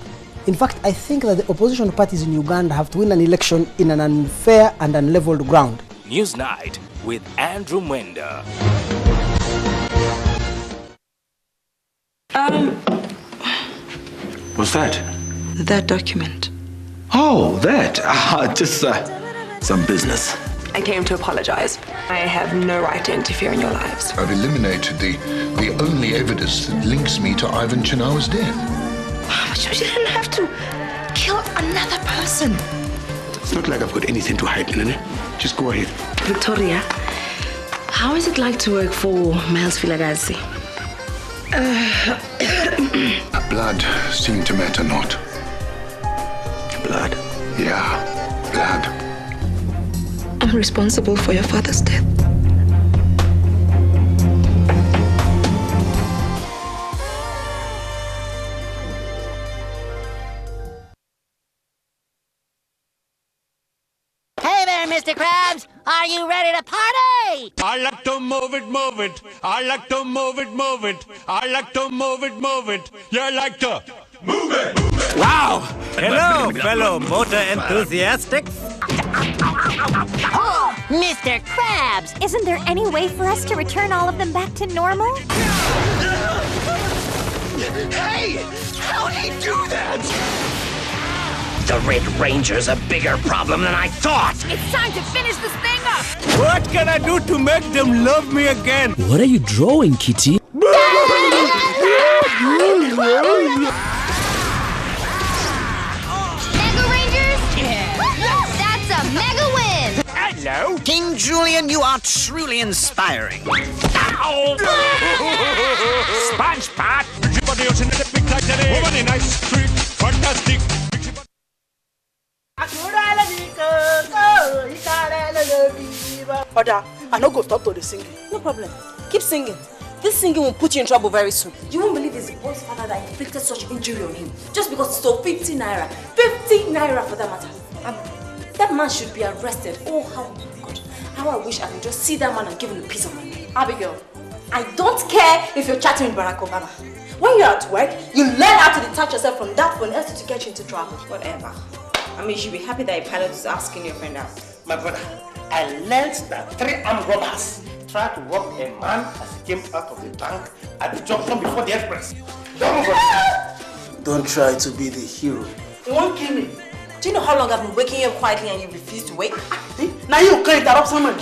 In fact, I think that the opposition parties in Uganda have to win an election in an unfair and unleveled ground. Newsnight with Andrew Mwenda. What's that? That document. Oh, that. Just some business. I came to apologize. I have no right to interfere in your lives. I've eliminated the only evidence that links me to Ivan Chinawa's death. But you didn't have to kill another person. It's not like I've got anything to hide, Nene. Just go ahead. Victoria, how is it like to work for Miles Filagazi? Blood seemed to matter not. Blood? Yeah, blood. I'm responsible for your father's death. Hey there, Mr. Krabs! Are you ready to party? I like to move it, move it. I like to move it, move it. I like to move it, move it. You like to move it, move it. Wow! Hello, fellow motor enthusiastics. Oh, Mr. Krabs! Isn't there any way for us to return all of them back to normal? Hey! How did he do that? The Red Ranger's a bigger problem than I thought. It's time to finish this thing up! What can I do to make them love me again? What are you drawing, Kitty? Mega Rangers? That's a mega win! Hello? King Julian, you are truly inspiring. Ow! SpongeBob! Fantastic! Oda, I no go stop to the singing. No problem. Keep singing. This singing will put you in trouble very soon. You won't believe it's the boy's father that inflicted such injury on him. Just because he stole 50 naira. 50 naira for that matter. That man should be arrested. Oh, how God. How I wish I could just see that man and give him a piece of money. Abigail, I don't care if you're chatting with Barack Obama. When you're at work, you learn how to detach yourself from that phone else to get you into trouble. Whatever. I mean, you should be happy that a pilot is asking your friend out. My brother, I learned that 3 armed robbers tried to rob a man as he came out of the bank at the junction before the express. Don't try to be the hero. You won't kill me. Do you know how long I've been waking you up quietly and you refuse to wake? Now you can't interrupt someone.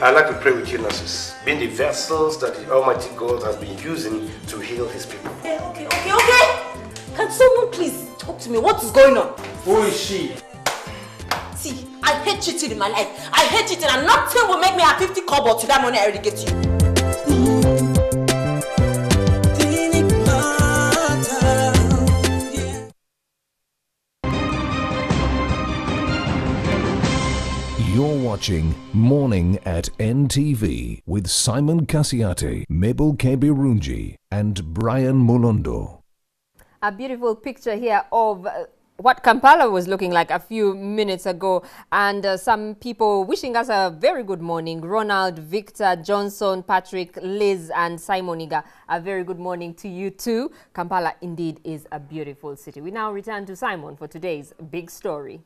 I'd like to pray with you, nurses, being the vessels that the Almighty God has been using to heal His people. Okay. Can someone please talk to me? What is going on? Who is she? See, I hate cheating in my life. I hate cheating, and nothing will make me have 50 kobo to that money I already get you. You're watching Morning at NTV with Simon Kasiate, Mabel Kebirunji, and Brian Molondo. A beautiful picture here of what Kampala was looking like a few minutes ago, and some people wishing us a very good morning. Ronald, Victor, Johnson, Patrick, Liz, and Simoniga, a very good morning to you too. Kampala indeed is a beautiful city. We now return to Simon for today's big story.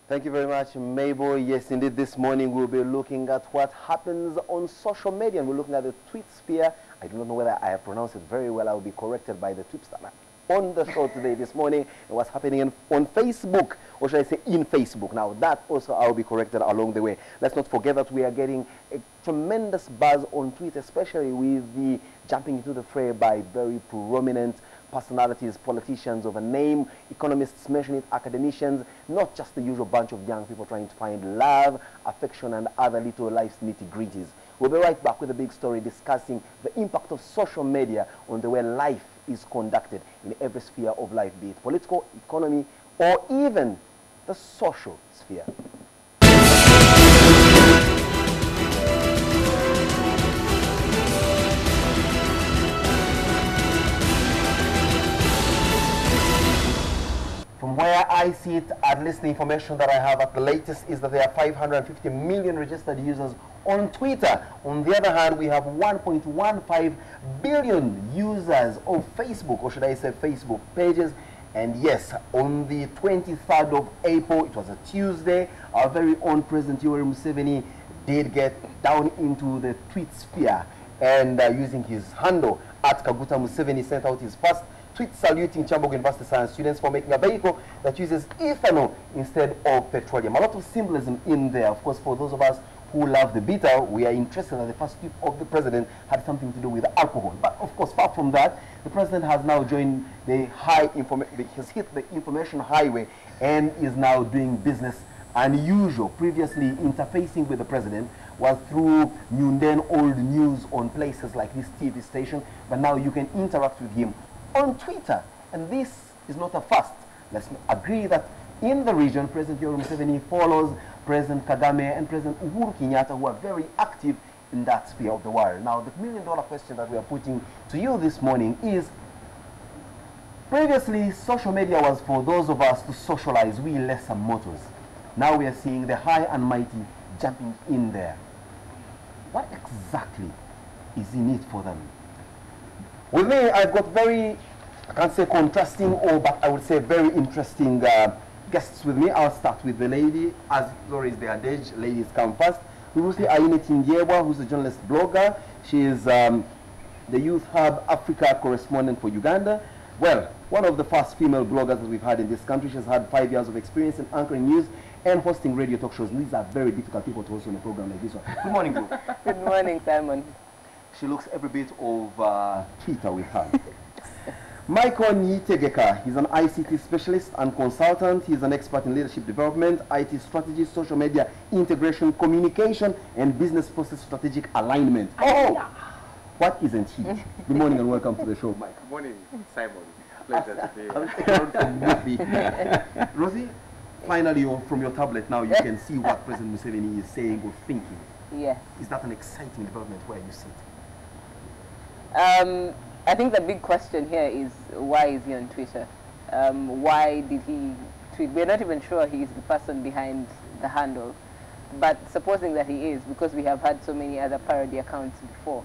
Thank you very much, Mabel. Yes, indeed, this morning we'll be looking at what happens on social media, and we're looking at the tweet sphere. I do not know whether I have pronounced it very well. I will be corrected by the tweetster on the show today, this morning, and what's happening on Facebook, or should I say in Facebook. Now, that also I will be corrected along the way. Let's not forget that we are getting a tremendous buzz on Twitter, especially with the jumping into the fray by very prominent personalities, politicians of a name, economists mention it, academicians, not just the usual bunch of young people trying to find love, affection, and other little life's nitty-gritties. We'll be right back with a big story discussing the impact of social media on the way life is conducted in every sphere of life, be it political, economy, or even the social sphere. From where I sit, at least the information that I have at the latest is that there are 550 million registered users on Twitter. On the other hand, we have 1.15 billion users of Facebook, or should I say Facebook pages. And yes, on the 23rd of April, it was a Tuesday, our very own President Yoweri Museveni did get down into the tweet sphere, and using his handle at Kaguta Museveni sent out his first tweet saluting Chambogo University science students for making a vehicle that uses ethanol instead of petroleum. A lot of symbolism in there. Of course, for those of us who love the bitter, we are interested that the first tweet of the president had something to do with alcohol. But of course, far from that, the president has now joined the has hit the information highway and is now doing business unusual. Previously, interfacing with the president was through mundane old news on places like this TV station, but now you can interact with him on Twitter, and this is not a first. Let's agree that in the region, President Yoweri Museveni follows President Kagame and President Uhuru Kenyatta, who are very active in that sphere of the world. Now, the million-dollar question that we are putting to you this morning is, previously, social media was for those of us to socialize, we lesser mortals. Now we are seeing the high and mighty jumping in there. What exactly is in it for them? With me, I've got very, I can't say contrasting, but I would say very interesting guests with me. I'll start with the lady, as always the adage, ladies come first. Ruthi Aine Tingyebwa, who's a journalist blogger. She is the Youth Hub Africa correspondent for Uganda. Well, one of the first female bloggers that we've had in this country. She's had 5 years of experience in anchoring news and hosting radio talk shows. These are very difficult people to host on a program like this one. Good morning, Bro. Good morning, Simon. She looks every bit of Twitter with her. Michael Nitegeka, he's an ICT specialist and consultant. He's an expert in leadership development, IT strategy, social media integration, communication, and business process strategic alignment. Oh, what isn't he? Good morning and welcome to the show, Mike. Good morning, Simon. Pleasure to be here. Rosie, finally from your tablet now you can see what President Museveni is saying or thinking. Yes. Is that an exciting development where you sit? I think the big question here is, why is he on Twitter? Why did he tweet? We're not even sure he is the person behind the handle. But supposing that he is, because we have had so many other parody accounts before,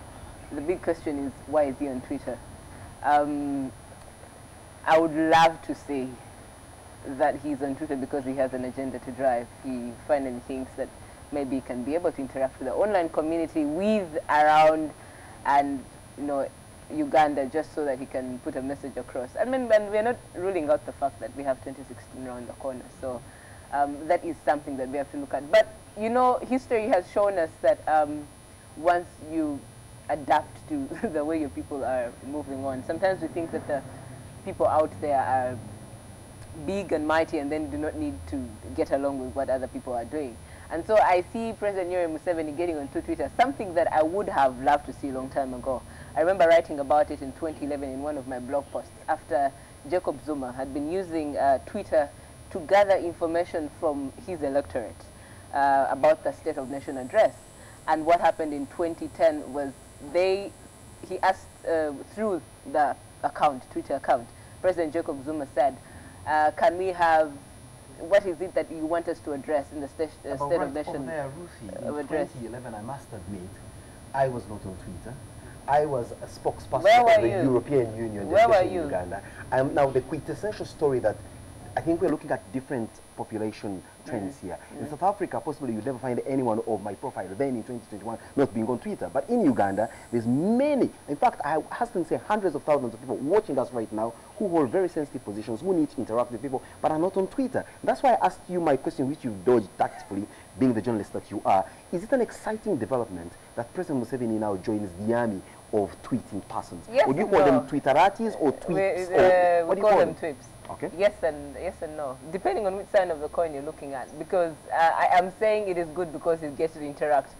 the big question is, why is he on Twitter? I would love to say that he's on Twitter because he has an agenda to drive. He finally thinks that maybe he can be able to interact with the online community, with, around, and Uganda just so that he can put a message across. I mean, and we're not ruling out the fact that we have 2016 around the corner. So that is something that we have to look at. But, you know, history has shown us that once you adapt to the way your people are moving on, sometimes we think that the people out there are big and mighty and then do not need to get along with what other people are doing. And so I see President Yoweri Museveni getting onto Twitter, something that I would have loved to see a long time ago. I remember writing about it in 2011 in one of my blog posts after Jacob Zuma had been using Twitter to gather information from his electorate about the State of Nation address. And what happened in 2010 was he asked through the Twitter account, President Jacob Zuma said, can we have, what is it that you want us to address in the State of Nation address? In 2011, I must admit, I was not on Twitter. I was a spokesperson of the European Union. Where were you? Uganda. Now, the quintessential story that I think we're looking at different population trends here. In South Africa, possibly you'd never find anyone of my profile then in 2021 not being on Twitter. But in Uganda, there's many, in fact, I hasten to say hundreds of thousands of people watching us right now who hold very sensitive positions, who need to interact with people, but are not on Twitter. That's why I asked you my question, which you dodged tactfully, being the journalist that you are. Is it an exciting development that President Museveni now joins the army of tweeting persons? Yes. Would you call them Twitteratis or tweets? We call them tweets. Okay. Yes and no, depending on which side of the coin you're looking at. Because I am saying it is good because he gets to interact.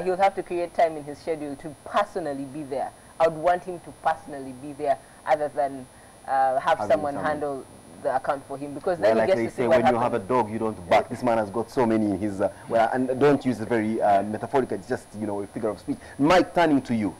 He'll have to create time in his schedule to personally be there. I would want him to personally be there, other than have someone handle the account for him. Because then like he gets they to see say, what when happens. you have a dog, you don't bark. This man has got so many in his. Well, and don't use it very metaphorical. It's just a figure of speech. Mike, turning to you.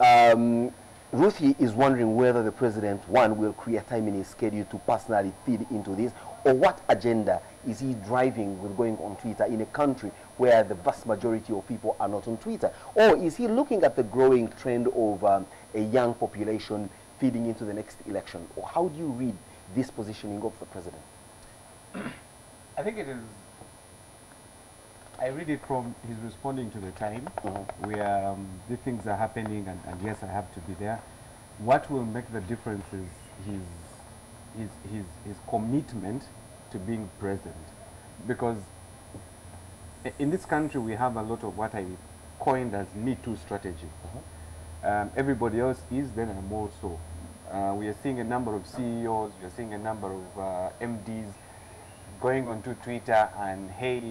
Yes. Ruthie is wondering whether the president, one, will create time in his schedule to personally feed into this, or what agenda is he driving with going on Twitter in a country where the vast majority of people are not on Twitter? Or is he looking at the growing trend of a young population feeding into the next election? Or how do you read this positioning of the president? I think it is, I read it from his responding to the time, where the things are happening, and yes, I have to be there. What will make the difference is his commitment to being present. Because in this country, we have a lot of what I coined as Me Too strategy. Everybody else is, then I'm also. We are seeing a number of CEOs, we are seeing a number of MDs going onto Twitter and, hey,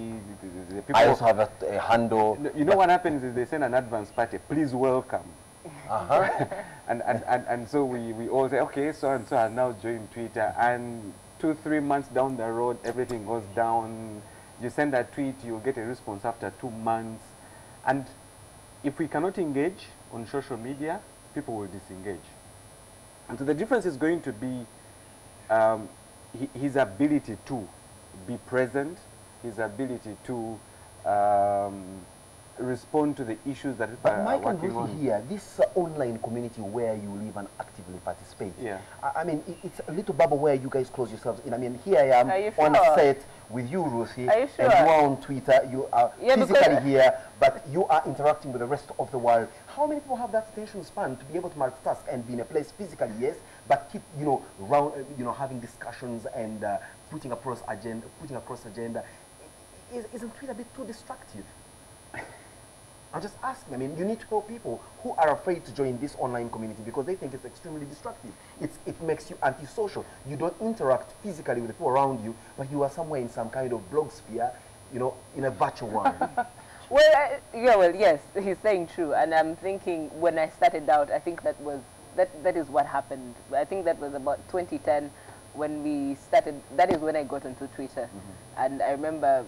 the people... I also have a handle. You know what happens is they send an advance party, please welcome. And so we all say, okay, so and so has now joined Twitter, and 2-3 months down the road, everything goes down. You send a tweet, you'll get a response after 2 months. And if we cannot engage on social media, people will disengage. And so the difference is going to be his ability to be present, his ability to respond to the issues that people are working on. Here, this online community where you live and actively participate. Yeah. I mean, it's a little bubble where you guys close yourselves in. I mean, here I am on set with you, Ruthie, and you are on Twitter. You are physically here, but you are interacting with the rest of the world. How many people have that attention span to be able to multitask and be in a place physically, yes, but keep, having discussions and putting across agenda? Isn't Twitter a bit too destructive? I'm just asking. I mean, you need to know people who are afraid to join this online community because they think it's extremely destructive. It makes you antisocial. You don't interact physically with the people around you, but you are somewhere in some kind of blog sphere, in a virtual world. Well, yes, he's saying true. And I'm thinking when I started out, I think that is what happened. I think that was about 2010 when we started. That is when I got onto Twitter. And I remember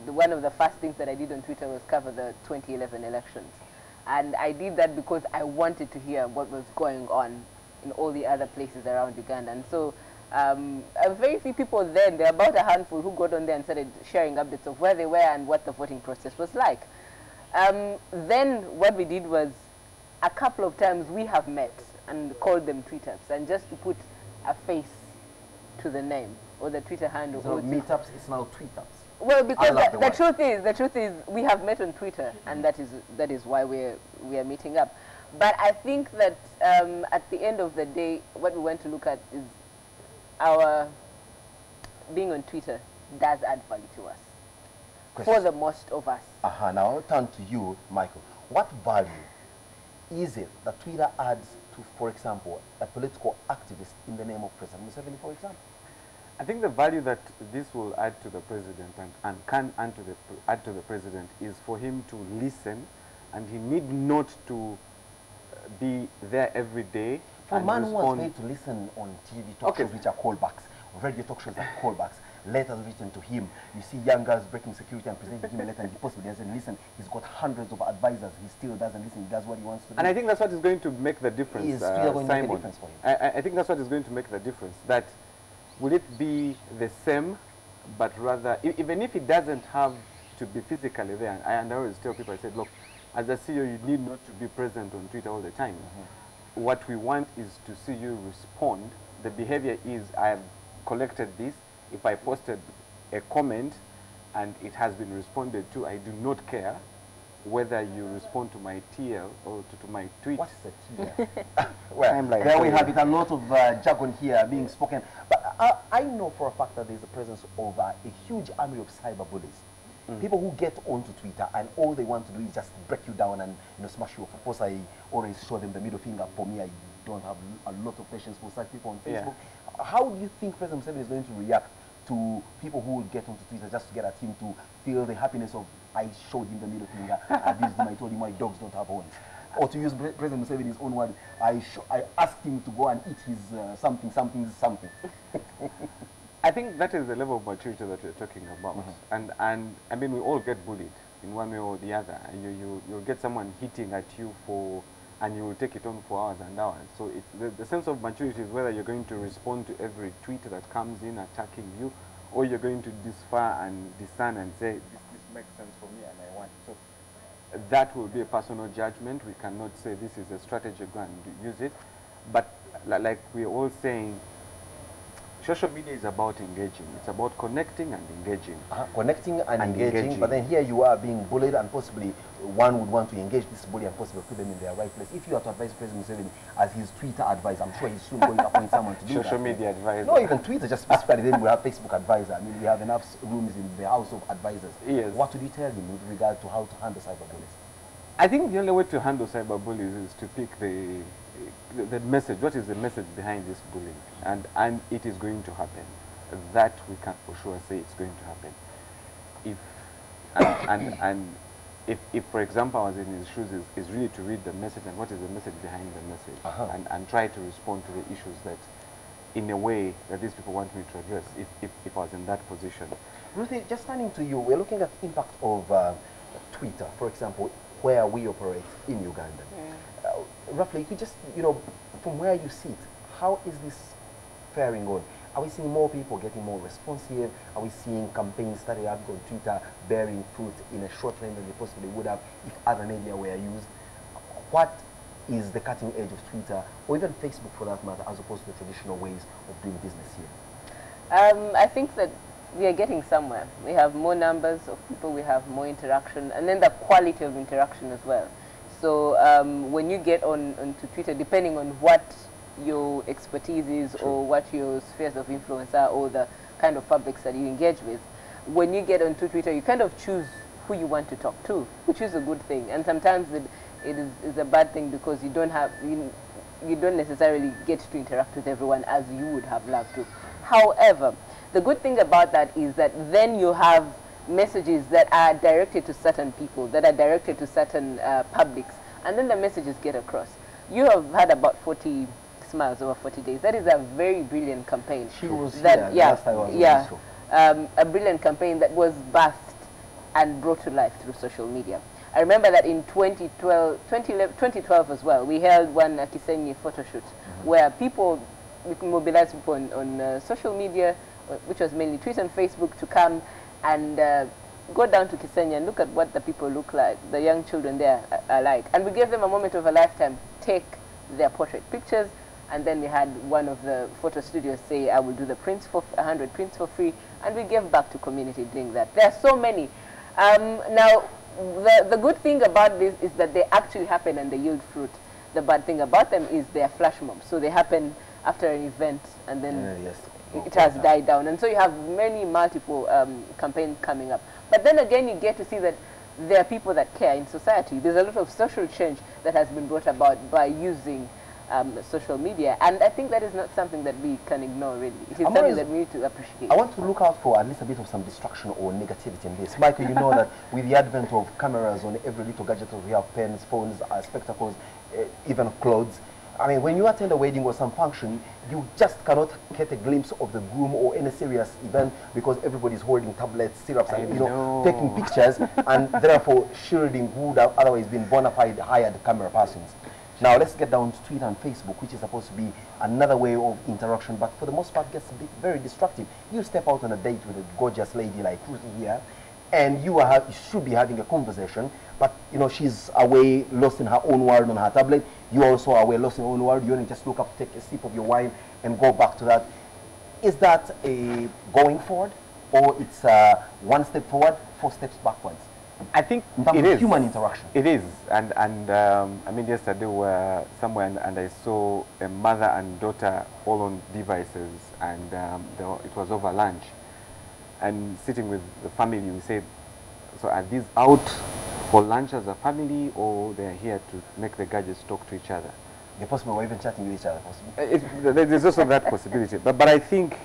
one of the first things that I did on Twitter was cover the 2011 elections. And I did that because I wanted to hear what was going on in all the other places around Uganda. And so very few people then, there were about a handful who got on there and started sharing updates of where they were and what the voting process was like. Then what we did was a couple of times we have met and called them tweet-ups, and just to put a face to the name or the Twitter handle. So meetups, it's now tweet-ups. Well, because the truth is we have met on Twitter, and that is why we are meeting up. But I think that at the end of the day, what we want to look at is our being on Twitter does add value to us. For the most of us. Now I'll turn to you, Michael. What value is it that Twitter adds to, for example, a political activist in the name of President Museveni, for example? I think the value that this will add to the president and can add to the president is for him to listen, and he need not to be there every day. For a man who was paid to listen on TV talk shows which are callbacks, radio talk shows are callbacks, letters written to him, you see young girls breaking security and presenting him a letter and he possibly doesn't listen. He's got hundreds of advisors, he still doesn't listen, he does what he wants to do. And I think that's what is going to make the difference, Is Twitter going to make a difference for him? I think that's what is going to make the difference. That will it be the same, but rather, even if it doesn't have to be physically there, and I always tell people, I said, look, as a CEO, you need not to be present on Twitter all the time. What we want is to see you respond. The behavior is, I have collected this. If I posted a comment and it has been responded to, I do not care whether you respond to my TL or to my tweet. What's the TL? Well, there we have it, a lot of jargon here being spoken. But I know for a fact that there's a presence of a huge army of cyber bullies. People who get onto Twitter and all they want to do is just break you down and smash you off. Of course, I always show them the middle finger. For me, I don't have a lot of patience for such people on Facebook. How do you think President Museveni is going to react to people who will get onto Twitter just to get at him to feel the happiness of, I showed him the middle finger, I abused him, I told him my dogs don't have horns? Or to use President Museveni's own word, I asked him to go and eat his something. I think that is the level of maturity that we're talking about. And I mean, we all get bullied in one way or the other. And you'll get someone hitting at you and you will take it on for hours and hours. So the sense of maturity is whether you're going to respond to every tweet that comes in attacking you, or you're going to disfer and discern and say, this makes sense for me and I want it. So that will be a personal judgment. We cannot say this is a strategy, go and use it. But like we're all saying, social media is about engaging. It's about connecting and engaging. Connecting and engaging, but then here you are being bullied, and possibly one would want to engage this bully and possibly put them in their right place. If you are to advise President Museveni as his Twitter advisor, I'm sure he's soon going to appoint someone to do social media advisor. No, even Twitter, just specifically. Then we have Facebook advisor. I mean, we have enough rooms in the house of advisors. Yes. What would you tell him with regard to how to handle cyberbullies? I think the only way to handle cyberbullies is to pick the message. What is the message behind this bullying? And it is going to happen. That we can for sure say it's going to happen. If for example, I was in his shoes, is really to read the message and what is the message behind the message, and try to respond to the issues that, in a way that these people want me to address. If I was in that position. Ruthie, just turning to you, we're looking at the impact of Twitter, for example, where we operate in Uganda. Roughly, you could just, from where you sit, how is this faring on? Are we seeing more people getting more responsive? Are we seeing campaigns started up on Twitter bearing fruit in a short time than they possibly would have if other media were used? What is the cutting edge of Twitter, or even Facebook for that matter, as opposed to the traditional ways of doing business here? I think that we are getting somewhere. We have more numbers of people, we have more interaction, and then the quality of interaction as well. So when you get onto Twitter, depending on what your expertise is or what your spheres of influence are or the kind of publics that you engage with, when you get onto Twitter, you kind of choose who you want to talk to, which is a good thing. And sometimes it is a bad thing because you don't necessarily get to interact with everyone as you would have loved to. However, the good thing about that is that then you have messages that are directed to certain people, that are directed to certain publics, and then the messages get across. You have had about 40 smiles over 40 days. That is a very brilliant campaign. She was that, here last time I was a brilliant campaign that was birthed and brought to life through social media. I remember that in 2012 as well, we held one Kisenyi photo shoot where we mobilized people on social media, which was mainly Twitter and Facebook, to come and go down to Kisenyi and look at what the people look like, the young children there are like. And we gave them a moment of a lifetime, take their portrait pictures, and then we had one of the photo studios say, I will do the prints for 100 prints for free, and we gave back to community doing that. There are so many. Now, the good thing about this is that they actually happen and they yield fruit. the bad thing about them is they're flash mobs. So they happen after an event and then it has died down. And so you have multiple campaigns coming up. But then again, you get to see that there are people that care in society. There's a lot of social change that has been brought about by using social media. And I think that is not something that we can ignore, really. It is something that we need to appreciate. I want to look out for at least a bit of some distraction or negativity in this. Michael, you know that with the advent of cameras on every little gadget, we have pens, phones, spectacles, even clothes. I mean, when you attend a wedding or some function, you just cannot get a glimpse of the groom or any serious event because everybody's holding tablets, syrups, and taking pictures, and therefore shielding who would have otherwise been bona fide hired camera persons. Now let's get down to Twitter and Facebook, which is supposed to be another way of interaction, but for the most part gets very destructive. You step out on a date with a gorgeous lady like Ruthie here, and you should be having a conversation, but she's away, lost in her own world on her tablet. You also are away, lost in your own world. You only just look up, take a sip of your wine, and go back to that. Is that a going forward, or it's one step forward, 4 steps backwards? I think it is human interaction. It is, and I mean, yesterday we were somewhere and I saw a mother and daughter all on devices, and it was over lunch. And sitting with the family, we said, so are these out for lunch as a family, or they're here to make the gadgets talk to each other? They're possible, or even chatting with each other, possible. There's also that possibility. But I think,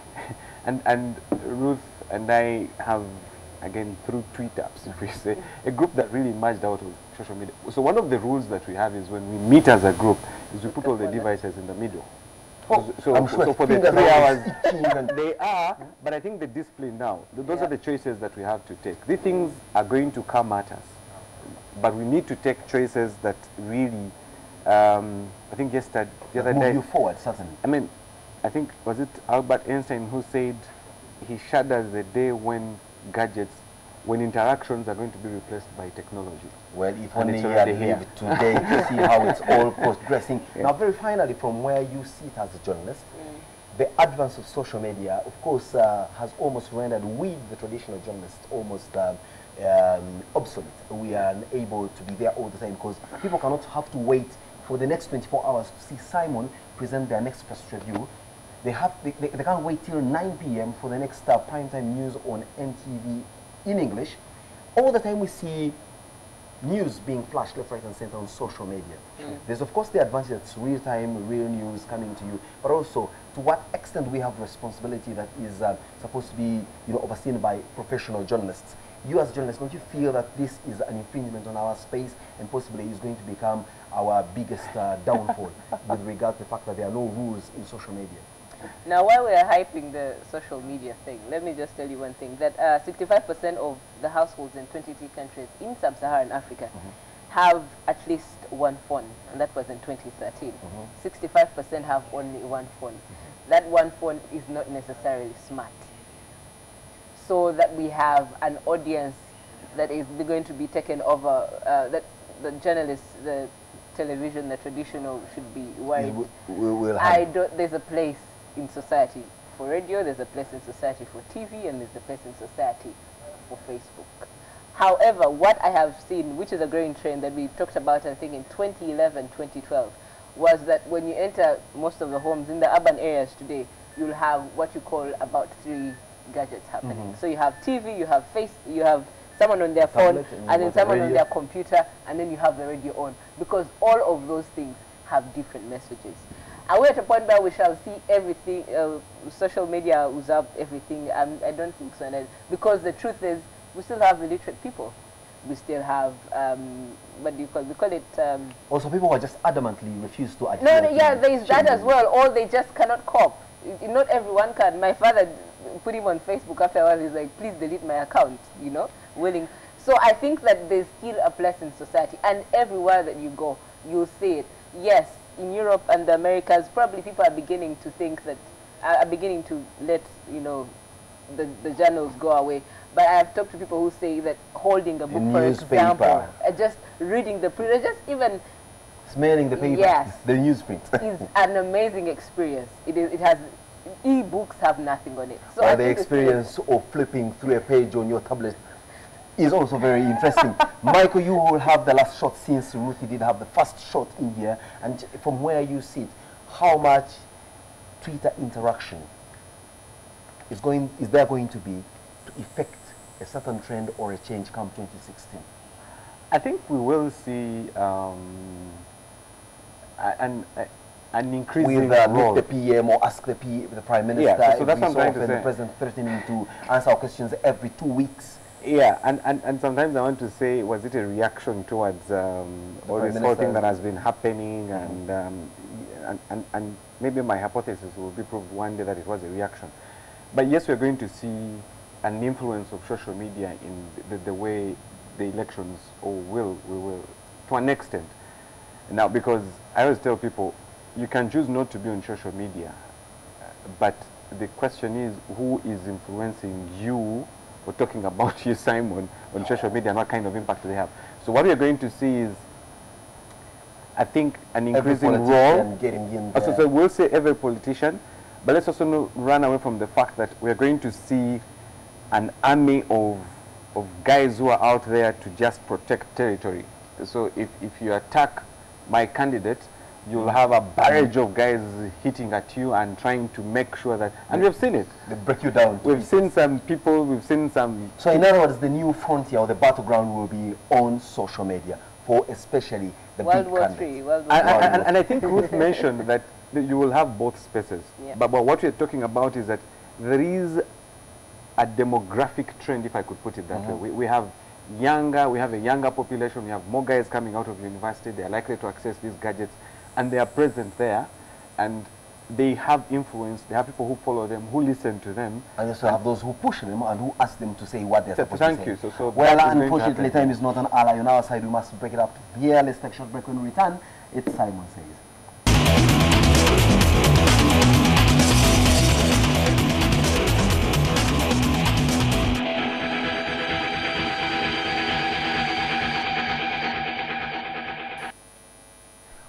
and Ruth and I have, again, through tweet-ups, if we say, a group that really emerged out of social media. So one of the rules that we have is when we meet as a group, is we put all the devices in the middle. So for the 3 hours, they are, but I think the discipline now, those are the choices that we have to take. These things are going to come at us, but we need to take choices that really, I think yesterday, the other day, move you forward, certainly. I mean, I think, was it Albert Einstein who said he shudders the day when interactions are going to be replaced by technology. Well, if only you had lived today to see how it's all progressing. Now, very finally, from where you sit as a journalist, the advance of social media, of course, has almost rendered we, the traditional journalists, almost obsolete. We are unable to be there all the time because people cannot have to wait for the next 24 hours to see Simon present their next press review. They can't wait till 9 p.m. for the next primetime news on NTV in English. All the time we see news being flashed left, right, and center on social media. There's, of course, the advantage that it's real-time, real news coming to you, but also to what extent we have responsibility that is supposed to be overseen by professional journalists. You as journalists, don't you feel that this is an infringement on our space and possibly is going to become our biggest downfall with regard to the fact that there are no rules in social media? Now, while we are hyping the social media thing, let me just tell you one thing, that 65% of the households in 23 countries in sub-Saharan Africa have at least one phone, and that was in 2013. 65% have only one phone. That one phone is not necessarily smart. So that we have an audience that is going to be taken over, that the journalists, the television, the traditional should be worried. There's a place in society for radio, there's a place in society for TV, and there's a place in society for Facebook. However, what I have seen, which is a growing trend that we talked about, I think, in 2011, 2012, was that when you enter most of the homes in the urban areas today, you'll have what you call about 3 gadgets happening. So you have TV, you have someone on their phone, and then someone on their computer, and then you have the radio on, because all of those things have different messages. And we're at a point where we shall see everything, social media usurp everything. I don't think so. Because the truth is, we still have illiterate people. We still have, what do you call it? We call it... also, people who just adamantly refuse to adhere. No, yeah, there is that as well. Or they just cannot cope. Not everyone can. My father put him on Facebook after a while. He's like, please delete my account, willing. So I think that there's still a place in society. And everywhere that you go, you'll see it. Yes, in Europe and the Americas, probably people are beginning to think that, are beginning to let, the journals go away. But I have talked to people who say that holding a book, for example, just reading the print, just even smelling the paper, the newsprint, is an amazing experience. It has, e-books have nothing on it. So or the experience of flipping through a page on your tablet. is also very interesting. Michael, you will have the last shot since Ruthie did have the first shot in here. And from where you sit, how much Twitter interaction is there going to be to effect a certain trend or a change come 2016? I think we will see an increasing role. Meet the PM or ask the Prime Minister. Yeah, so that's what I'm trying to say. The President threatening to answer our questions every 2 weeks. Yeah, and sometimes I want to say, was it a reaction towards all this whole thing that has been happening, and maybe my hypothesis will be proved one day that it was a reaction. But yes, we're going to see an influence of social media in the way the elections will to an extent. Now, because I always tell people, you can choose not to be on social media, but the question is, who is influencing you or talking about you, Simon, on social media, and what kind of impact they have? So what we're going to see is, I think, an increasing role. So we'll say every politician, but let's also not run away from the fact that we're going to see an army of guys who are out there to just protect territory. So if you attack my candidate, you'll have a barrage of guys hitting at you and trying to make sure that, and we've seen it. They break you down. We've seen some people, we've seen some... So in other words, the new frontier or the battleground will be on social media for especially the big candidates. And I think Ruth mentioned that you will have both spaces. Yeah. But what we're talking about is that there is a demographic trend, if I could put it that way. We have a younger population, we have more guys coming out of university, they're likely to access these gadgets, and they are present there, and they have influence, they have people who follow them, who listen to them. And you also have those who push them and who ask them to say what they're supposed to say. Thank you. So well, unfortunately, time is not an ally on our side. We must break it up here. Let's take a short break. When we return, it's Simon Says.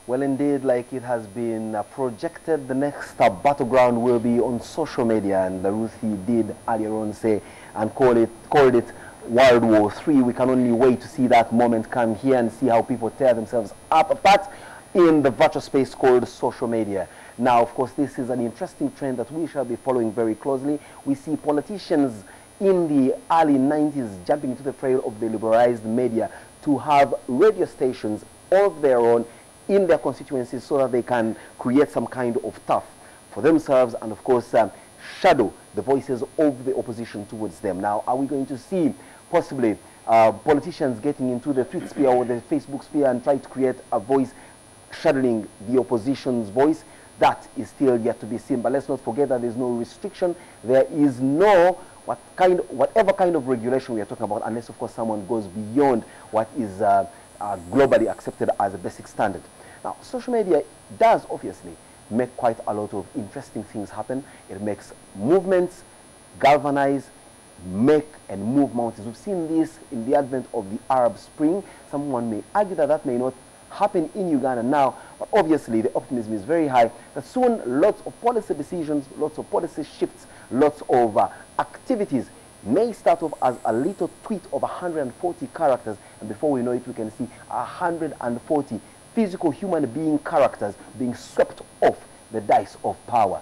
Well, indeed, like it has been projected, the next battleground will be on social media, and Ruthie did earlier on say and called it World War III. We can only wait to see that moment come here and see how people tear themselves apart in the virtual space called social media. Now, of course, this is an interesting trend that we shall be following very closely. We see politicians in the early 90s jumping into the trail of the liberalized media to have radio stations of their own in their constituencies so that they can create some kind of turf for themselves and, of course, shadow the voices of the opposition towards them. Now, are we going to see possibly politicians getting into the tweet sphere or the Facebook sphere and try to create a voice shadowing the opposition's voice? That is still yet to be seen. But let's not forget that there's no restriction. There is no whatever kind of regulation we are talking about, unless, of course, someone goes beyond what is globally accepted as a basic standard. Now, social media does obviously make quite a lot of interesting things happen. It makes movements galvanize, make and move mountains. We've seen this in the advent of the Arab Spring. Someone may argue that that may not happen in Uganda now, but obviously the optimism is very high that soon lots of policy decisions, lots of policy shifts, lots of activities may start off as a little tweet of 140 characters, and before we know it, we can see 140 physical human being characters being swept off the dice of power.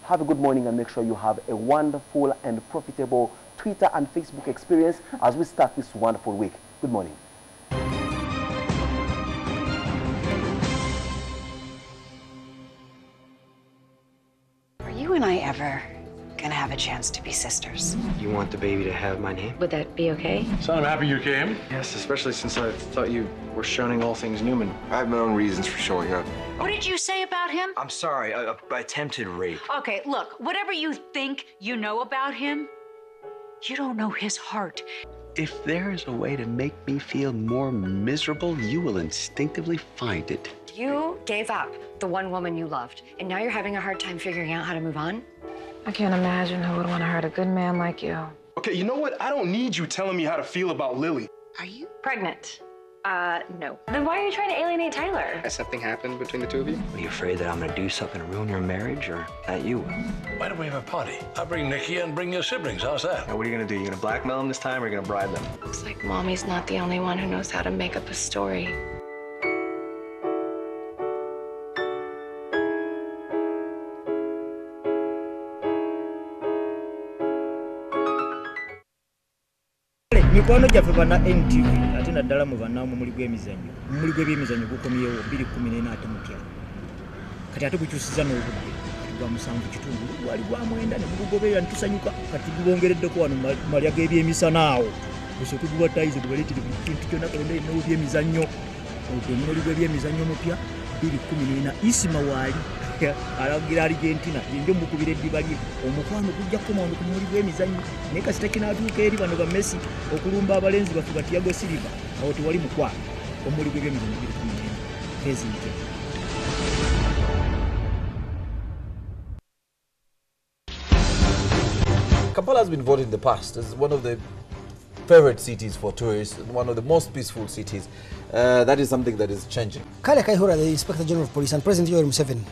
Have a good morning and make sure you have a wonderful and profitable Twitter and Facebook experience as we start this wonderful week. Good morning. Are you and I ever gonna have a chance to be sisters? You want the baby to have my name? Would that be okay? Son, I'm happy you came. Yes, especially since I thought you were shunning all things Newman. I have my own reasons for showing up. What did you say about him? I'm sorry, attempted rape. Okay, look, whatever you think you know about him, you don't know his heart. If there is a way to make me feel more miserable, you will instinctively find it. You gave up the one woman you loved, and now you're having a hard time figuring out how to move on? I can't imagine who would want to hurt a good man like you. Okay, you know what? I don't need you telling me how to feel about Lily. Are you pregnant? No. Then why are you trying to alienate Tyler? Has something happened between the two of you? Are you afraid that I'm gonna do something to ruin your marriage, or that you will? Why don't we have a party? I'll bring Nikki and bring your siblings. How's that? Now, what are you gonna do? You gonna blackmail them this time, or are you gonna bribe them? Looks like Mommy's not the only one who knows how to make up a story. Mikwano gyaffe bana NTV ate naddala mu bannaamu muli gw'emizannyo muli gw'ebyemizannyo gukomyewo 2014 ate mutya kati ate gukyusiza n'obudde gwa 7 gwali gwa 9 ne mugugoberera ntusanyuka kati gubongereddeko wano malya g'ebyemisana awo osooke gubatayize gubaleetere buli kintu kyonna kalonda erina ebyemizannyo omuli gw'ebyemizannyo mupya 2014 Isima waali alagira Argentina yenjo mukubira eddiba lye omukwano gujja kukoma wano ku muli gw'emizannyo naye kasita kinaatuuka eri bano ba Messi okulumba abalenzi baffe ba Thiago Silva awo tewali mukwano omuli gw'ebyemizannyo 2014 President. Kampala has been voted in the past as one of the favorite cities for tourists, one of the most peaceful cities. That is something that is changing. Kale Kaihura, the Inspector General of Police, and President Yoweri Museveni,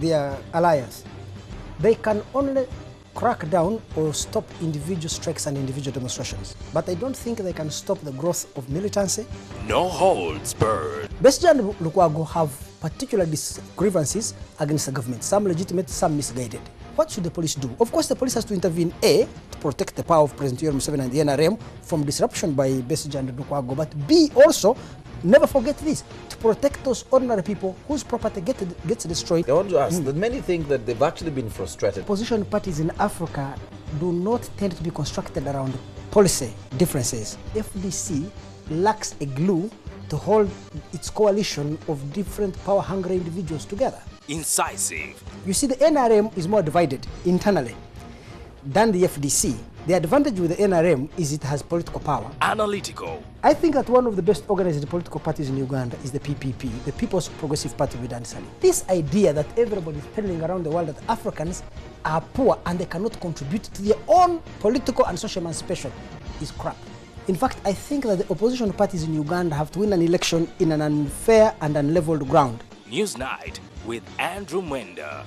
their alliance, they can only crack down or stop individual strikes and individual demonstrations. But I don't think they can stop the growth of militancy. No holds barred. Besigye and Lukwago have particular grievances against the government, some legitimate, some misguided. What should the police do? Of course, the police has to intervene, A, to protect the power of President Yoweri Museveni and the NRM from disruption by Besigye and Lukwago, but B, also, never forget this, to protect those ordinary people whose property gets destroyed. I want to ask that many think that they've actually been frustrated. Opposition parties in Africa do not tend to be constructed around policy differences. FDC lacks a glue to hold its coalition of different power-hungry individuals together. Incisive. You see, the NRM is more divided internally than the FDC. The advantage with the NRM is it has political power. Analytical. I think that one of the best organized political parties in Uganda is the PPP, the People's Progressive Party with Ansari. This idea that everybody is peddling around the world that Africans are poor and they cannot contribute to their own political and social emancipation is crap. In fact, I think that the opposition parties in Uganda have to win an election in an unfair and unleveled ground. Newsnight with Andrew Mwenda.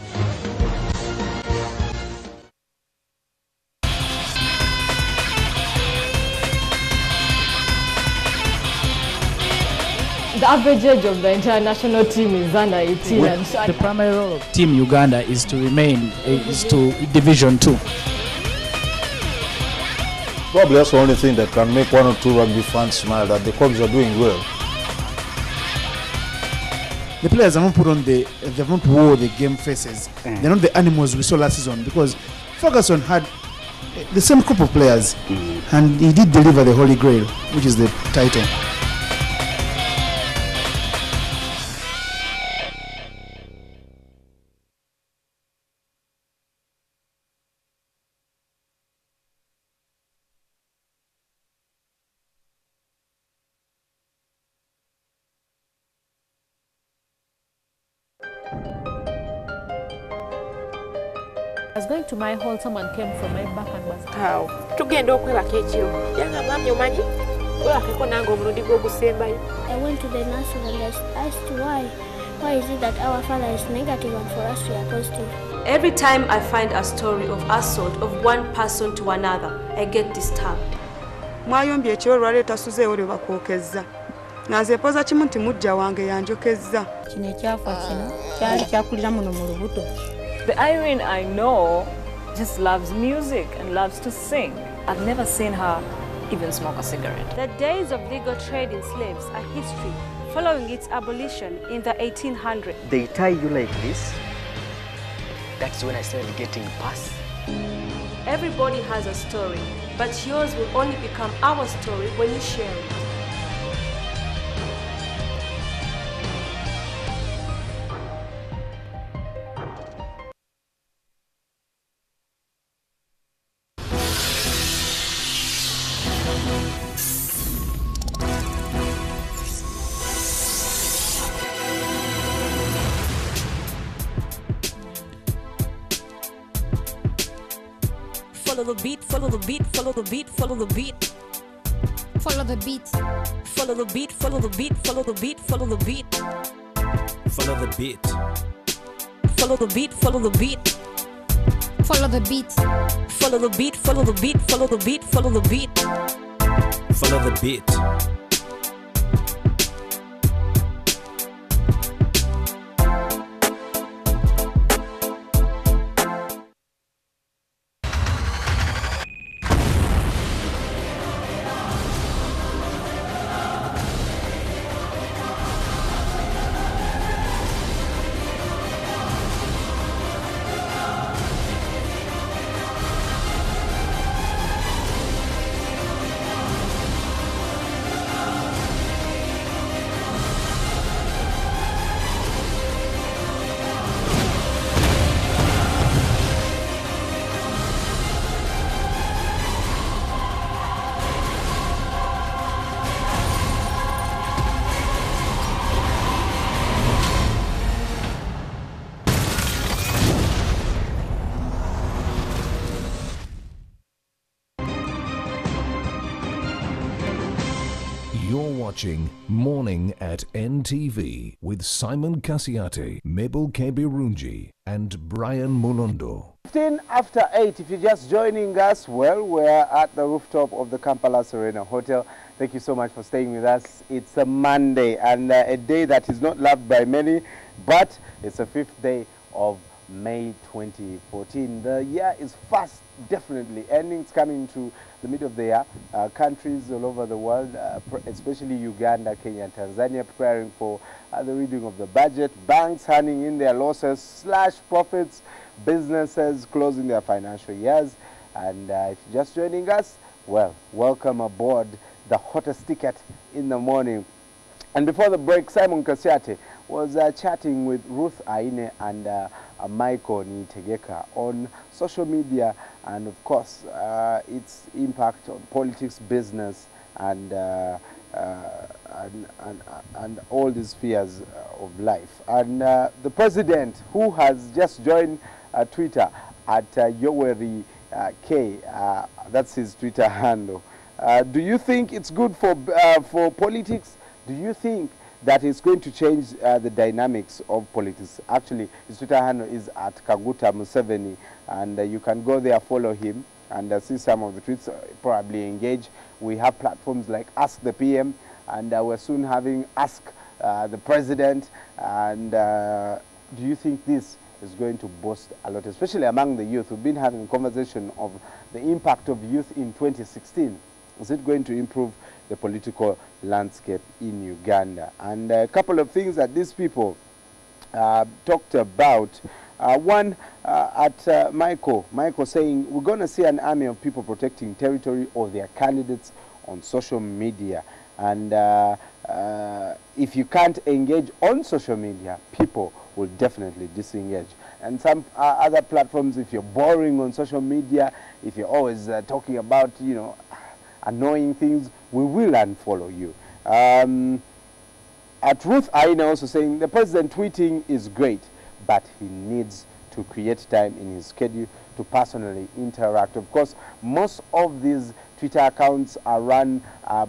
The average age of the international team is under 18. The primary role of Team Uganda is to remain to Division 2. Probably that's the only thing that can make one or two rugby fans smile, that the clubs are doing well. The players haven't put on they haven't wore the game faces. They're not the animals we saw last season, because Ferguson had the same group of players and he did deliver the Holy Grail, which is the title. I was going to my hall, someone came from my back and was how tugenda okwebaka ekiro yanga mwami omanyi webakeko nange omulundi gw'ogusembayo. I went to the nurse and I asked why is it that our father is negative and for us we are positive. Every time I find a story of assault of one person to another, I get disturbed. Mwayombye ekiro lwaleeta suzeewo lwe bakwokezza naze poza kimu nti mujja wange yanjokezza. Kino ekyafa kino kyali kyakulira muno mu lubuto. The Irene I know just loves music and loves to sing. I've never seen her even smoke a cigarette. The days of legal trade in slaves are history, following its abolition in the 1800s. They tie you like this. That's when I started getting past. Everybody has a story, but yours will only become our story when you share it. Follow the beat, follow the beat, follow the beat, follow the beat. Follow the beat. Follow the beat, follow the beat, follow the beat, follow the beat. Follow the beat. Follow the beat, follow the beat. Follow the beat. Follow the beat, follow the beat, follow the beat, follow the beat. Follow the beat. You're watching Morning at NTV with Simon Kasiate, Mabel Kebirunji, and Brian Mulondo. 15 after 8, if you're just joining us, well, we're at the rooftop of the Kampala Serena Hotel. Thank you so much for staying with us. It's a Monday and a day that is not loved by many, but it's the 5th day of May 2014. The year is fast, definitely. Earnings coming to the middle of the year. Countries all over the world, especially Uganda, Kenya, and Tanzania, preparing for the reading of the budget. Banks handing in their losses, slash profits. Businesses closing their financial years. And if you're just joining us, well, welcome aboard the hottest ticket in the morning. And before the break, Simon Kasiate was chatting with Ruth Aine and Michael Nitegeka on social media and, of course, its impact on politics, business, and all the spheres of life. And the president, who has just joined Twitter at Yoweri K, that's his Twitter handle. Do you think it's good for politics? Do you think that it's going to change the dynamics of politics? Actually, his Twitter handle is at Kaguta Museveni, and you can go there, follow him, and see some of the tweets, probably engage. We have platforms like Ask the PM, and we're soon having Ask the President. And do you think this is going to boost a lot, especially among the youth? We've been having a conversation of the impact of youth in 2016. Is it going to improve the political landscape in Uganda? And a couple of things that these people talked about. One, at Michael saying, we're going to see an army of people protecting territory or their candidates on social media. And if you can't engage on social media, people will definitely disengage. And some other platforms, if you're boring on social media, if you're always talking about, you know, annoying things, we will unfollow you. At Ruth Aine also saying, the president tweeting is great, but he needs to create time in his schedule to personally interact. Of course, most of these Twitter accounts are run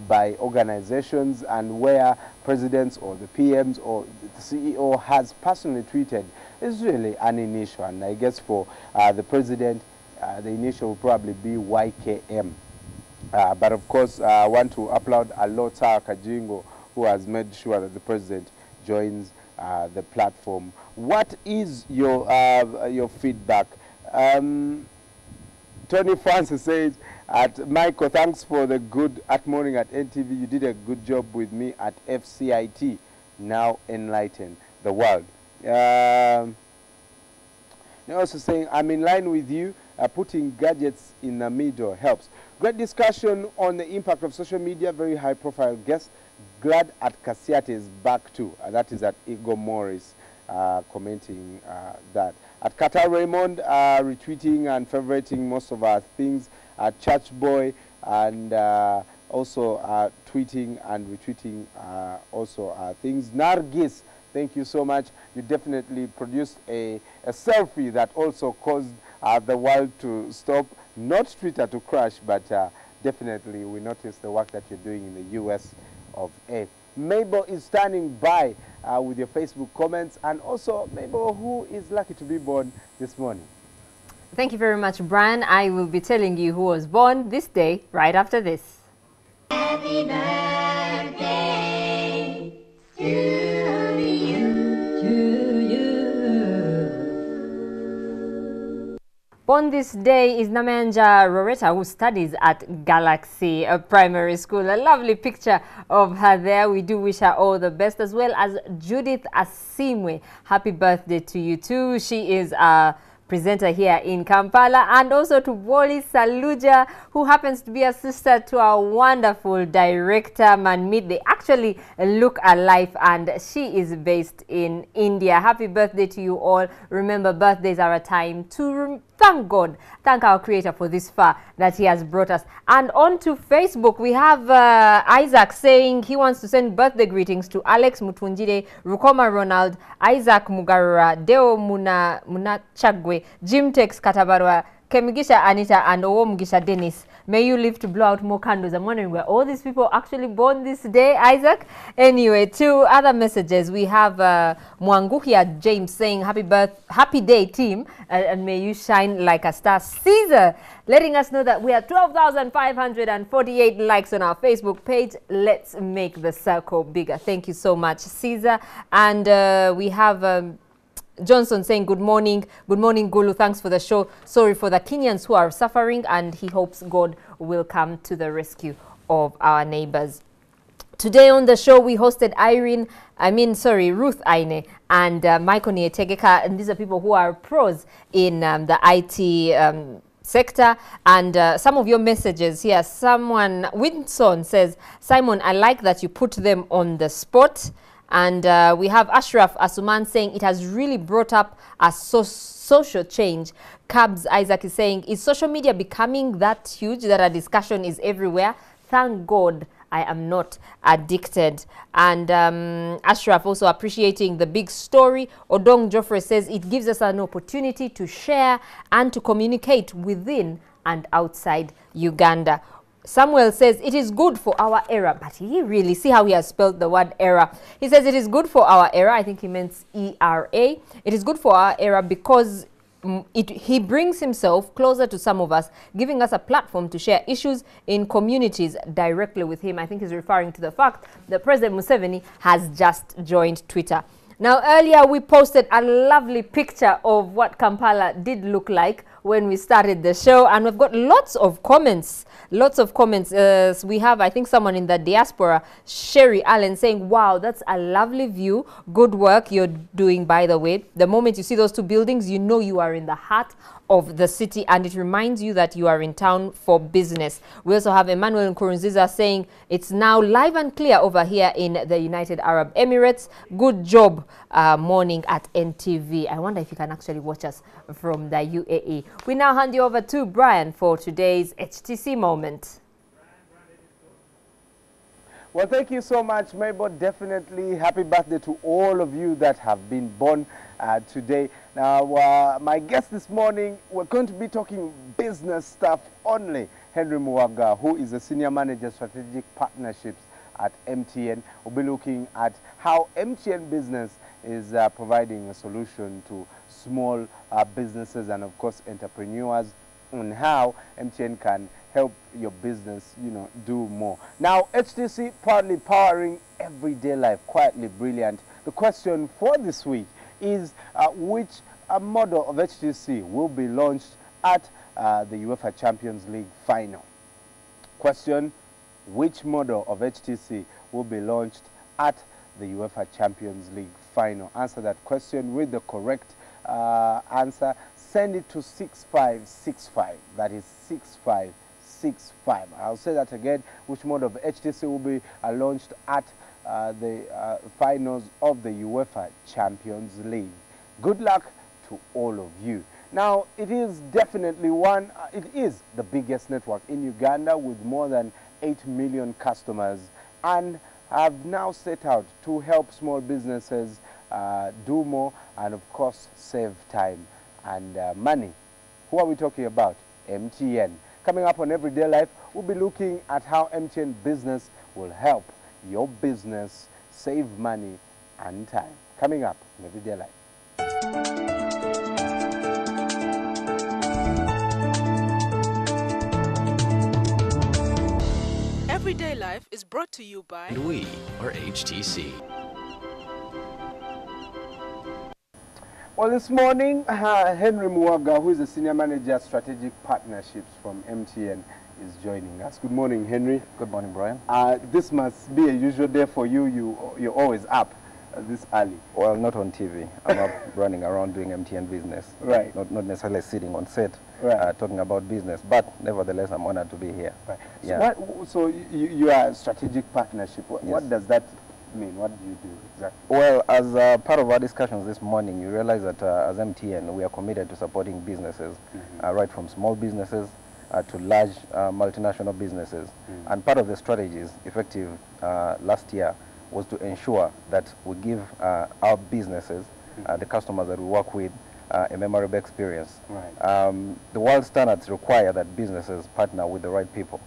by organizations, and where presidents or the PMs or the CEO has personally tweeted is really an initial. And I guess for the president, the initial will probably be YKM. But of course, I want to applaud Alota Kajingo, who has made sure that the president joins the platform. What is your feedback? Tony Francis says, Michael, thanks for the good at Morning at NTV. You did a good job with me at FCIT. Now enlighten the world. You're also saying, I'm in line with you. Putting gadgets in the middle helps. Great discussion on the impact of social media. Very high-profile guest. Glad at Kasiate is back too. That is at Igor Morris commenting that. At Qatar Raymond, retweeting and favoriting most of our things. At Church Boy, and also tweeting and retweeting also things. Nargis, thank you so much. You definitely produced a selfie that also caused the world to stop. Not Twitter to crash, but definitely we notice the work that you're doing in the US of A. Mabel is standing by with your Facebook comments. And also, Mabel, who is lucky to be born this morning? Thank you very much, Brian. I will be telling you who was born this day right after this. Happy birthday to you. Born this day is Namanja Roreta, who studies at Galaxy Primary School. A lovely picture of her there. We do wish her all the best, as well as Judith Asimwe. Happy birthday to you too. She is a presenter here in Kampala, and also to Woli Saluja, who happens to be a sister to our wonderful director Manmeet. They actually look alike, and she is based in India. Happy birthday to you all. Remember, birthdays are a time to thank God, thank our Creator for this far that He has brought us. And on to Facebook, we have Isaac saying he wants to send birthday greetings to Alex Mutunjire, Rukoma Ronald, Isaac Mugarura, Deo Munachagwe, Jim Tex Katabarwa, Kemigisha Anita, and Owomugisha Dennis. May you live to blow out more candles. I'm wondering where all these people actually born this day, Isaac. Anyway, two other messages. We have Mwanguhia James saying happy day team, and may you shine like a star. Caesar letting us know that we are 12,548 likes on our Facebook page. Let's make the circle bigger. Thank you so much, Caesar. And we have Johnson saying good morning Gulu, thanks for the show, sorry for the Kenyans who are suffering, and he hopes God will come to the rescue of our neighbors. Today on the show we hosted Ruth Aine and Michael Nietegeka, and these are people who are pros in the IT sector. And some of your messages here, someone, Winson says, Simon, I like that you put them on the spot. And we have Ashraf Asuman saying it has really brought up a social change. Cabs Isaac is saying, is social media becoming that huge that a discussion is everywhere? Thank God I am not addicted. And Ashraf also appreciating the big story. Odong Joffrey says it gives us an opportunity to share and to communicate within and outside Uganda. Samuel says it is good for our era, but he really, see how he has spelled the word era. He says it is good for our era. I think he means ERA. It is good for our era because he brings himself closer to some of us, giving us a platform to share issues in communities directly with him. I think he's referring to the fact that President Museveni has just joined Twitter. Now, earlier we posted a lovely picture of what Kampala did look like when we started the show, and we've got lots of comments. We have, I think, someone in the diaspora, Sherry Allen, saying, wow, that's a lovely view. Good work you're doing, by the way. The moment you see those two buildings, you know you are in the heart of the city, and it reminds you that you are in town for business. We also have Emmanuel Nkurunziza saying it's now live and clear over here in the United Arab Emirates. Good job morning at NTV. I wonder if you can actually watch us from the UAE. We now hand you over to Brian for today's HTC moment. Well, thank you so much, Mabel. Definitely happy birthday to all of you that have been born today. Now, my guest this morning, we're going to be talking business stuff only. Henry Muwaga, who is a Senior Manager Strategic Partnerships at MTN, will be looking at how MTN Business is providing a solution to small businesses and, of course, entrepreneurs, and how MTN can help your business, do more. Now, HTC proudly powering everyday life, quietly brilliant. The question for this week is which model of HTC will be launched at the UEFA Champions League final? Question, which model of HTC will be launched at the UEFA Champions League final? Answer that question with the correct answer. Send it to 6565. That is 6565. I'll say that again. Which model of HTC will be launched at the finals of the UEFA Champions League? Good luck to all of you. Now, it is definitely it is the biggest network in Uganda with more than 8 million customers, and have now set out to help small businesses do more and, of course, save time and money. Who are we talking about? MTN. Coming up on Everyday Life, we'll be looking at how MTN Business will help your business save money and time. Coming up on Everyday Life. Everyday Life is brought to you by... And we are HTC. Well, this morning, Henry Muwaga, who is the Senior Manager at Strategic Partnerships from MTN, is joining us. Good morning, Henry. Good morning, Brian. This must be a usual day for you. You're always up this early. Well, not on TV. I'm up running around doing MTN business. Right. Not necessarily sitting on set right. Talking about business, but nevertheless, I'm honored to be here. Right. Yeah. So you are a strategic partnership. What does that mean? What do you do exactly? Well, as part of our discussions this morning, you realize that as MTN, we are committed to supporting businesses, right from small businesses to large multinational businesses. And part of the strategies effective last year was to ensure that we give our businesses, the customers that we work with, a memorable experience. Right. The world standards require that businesses partner with the right people.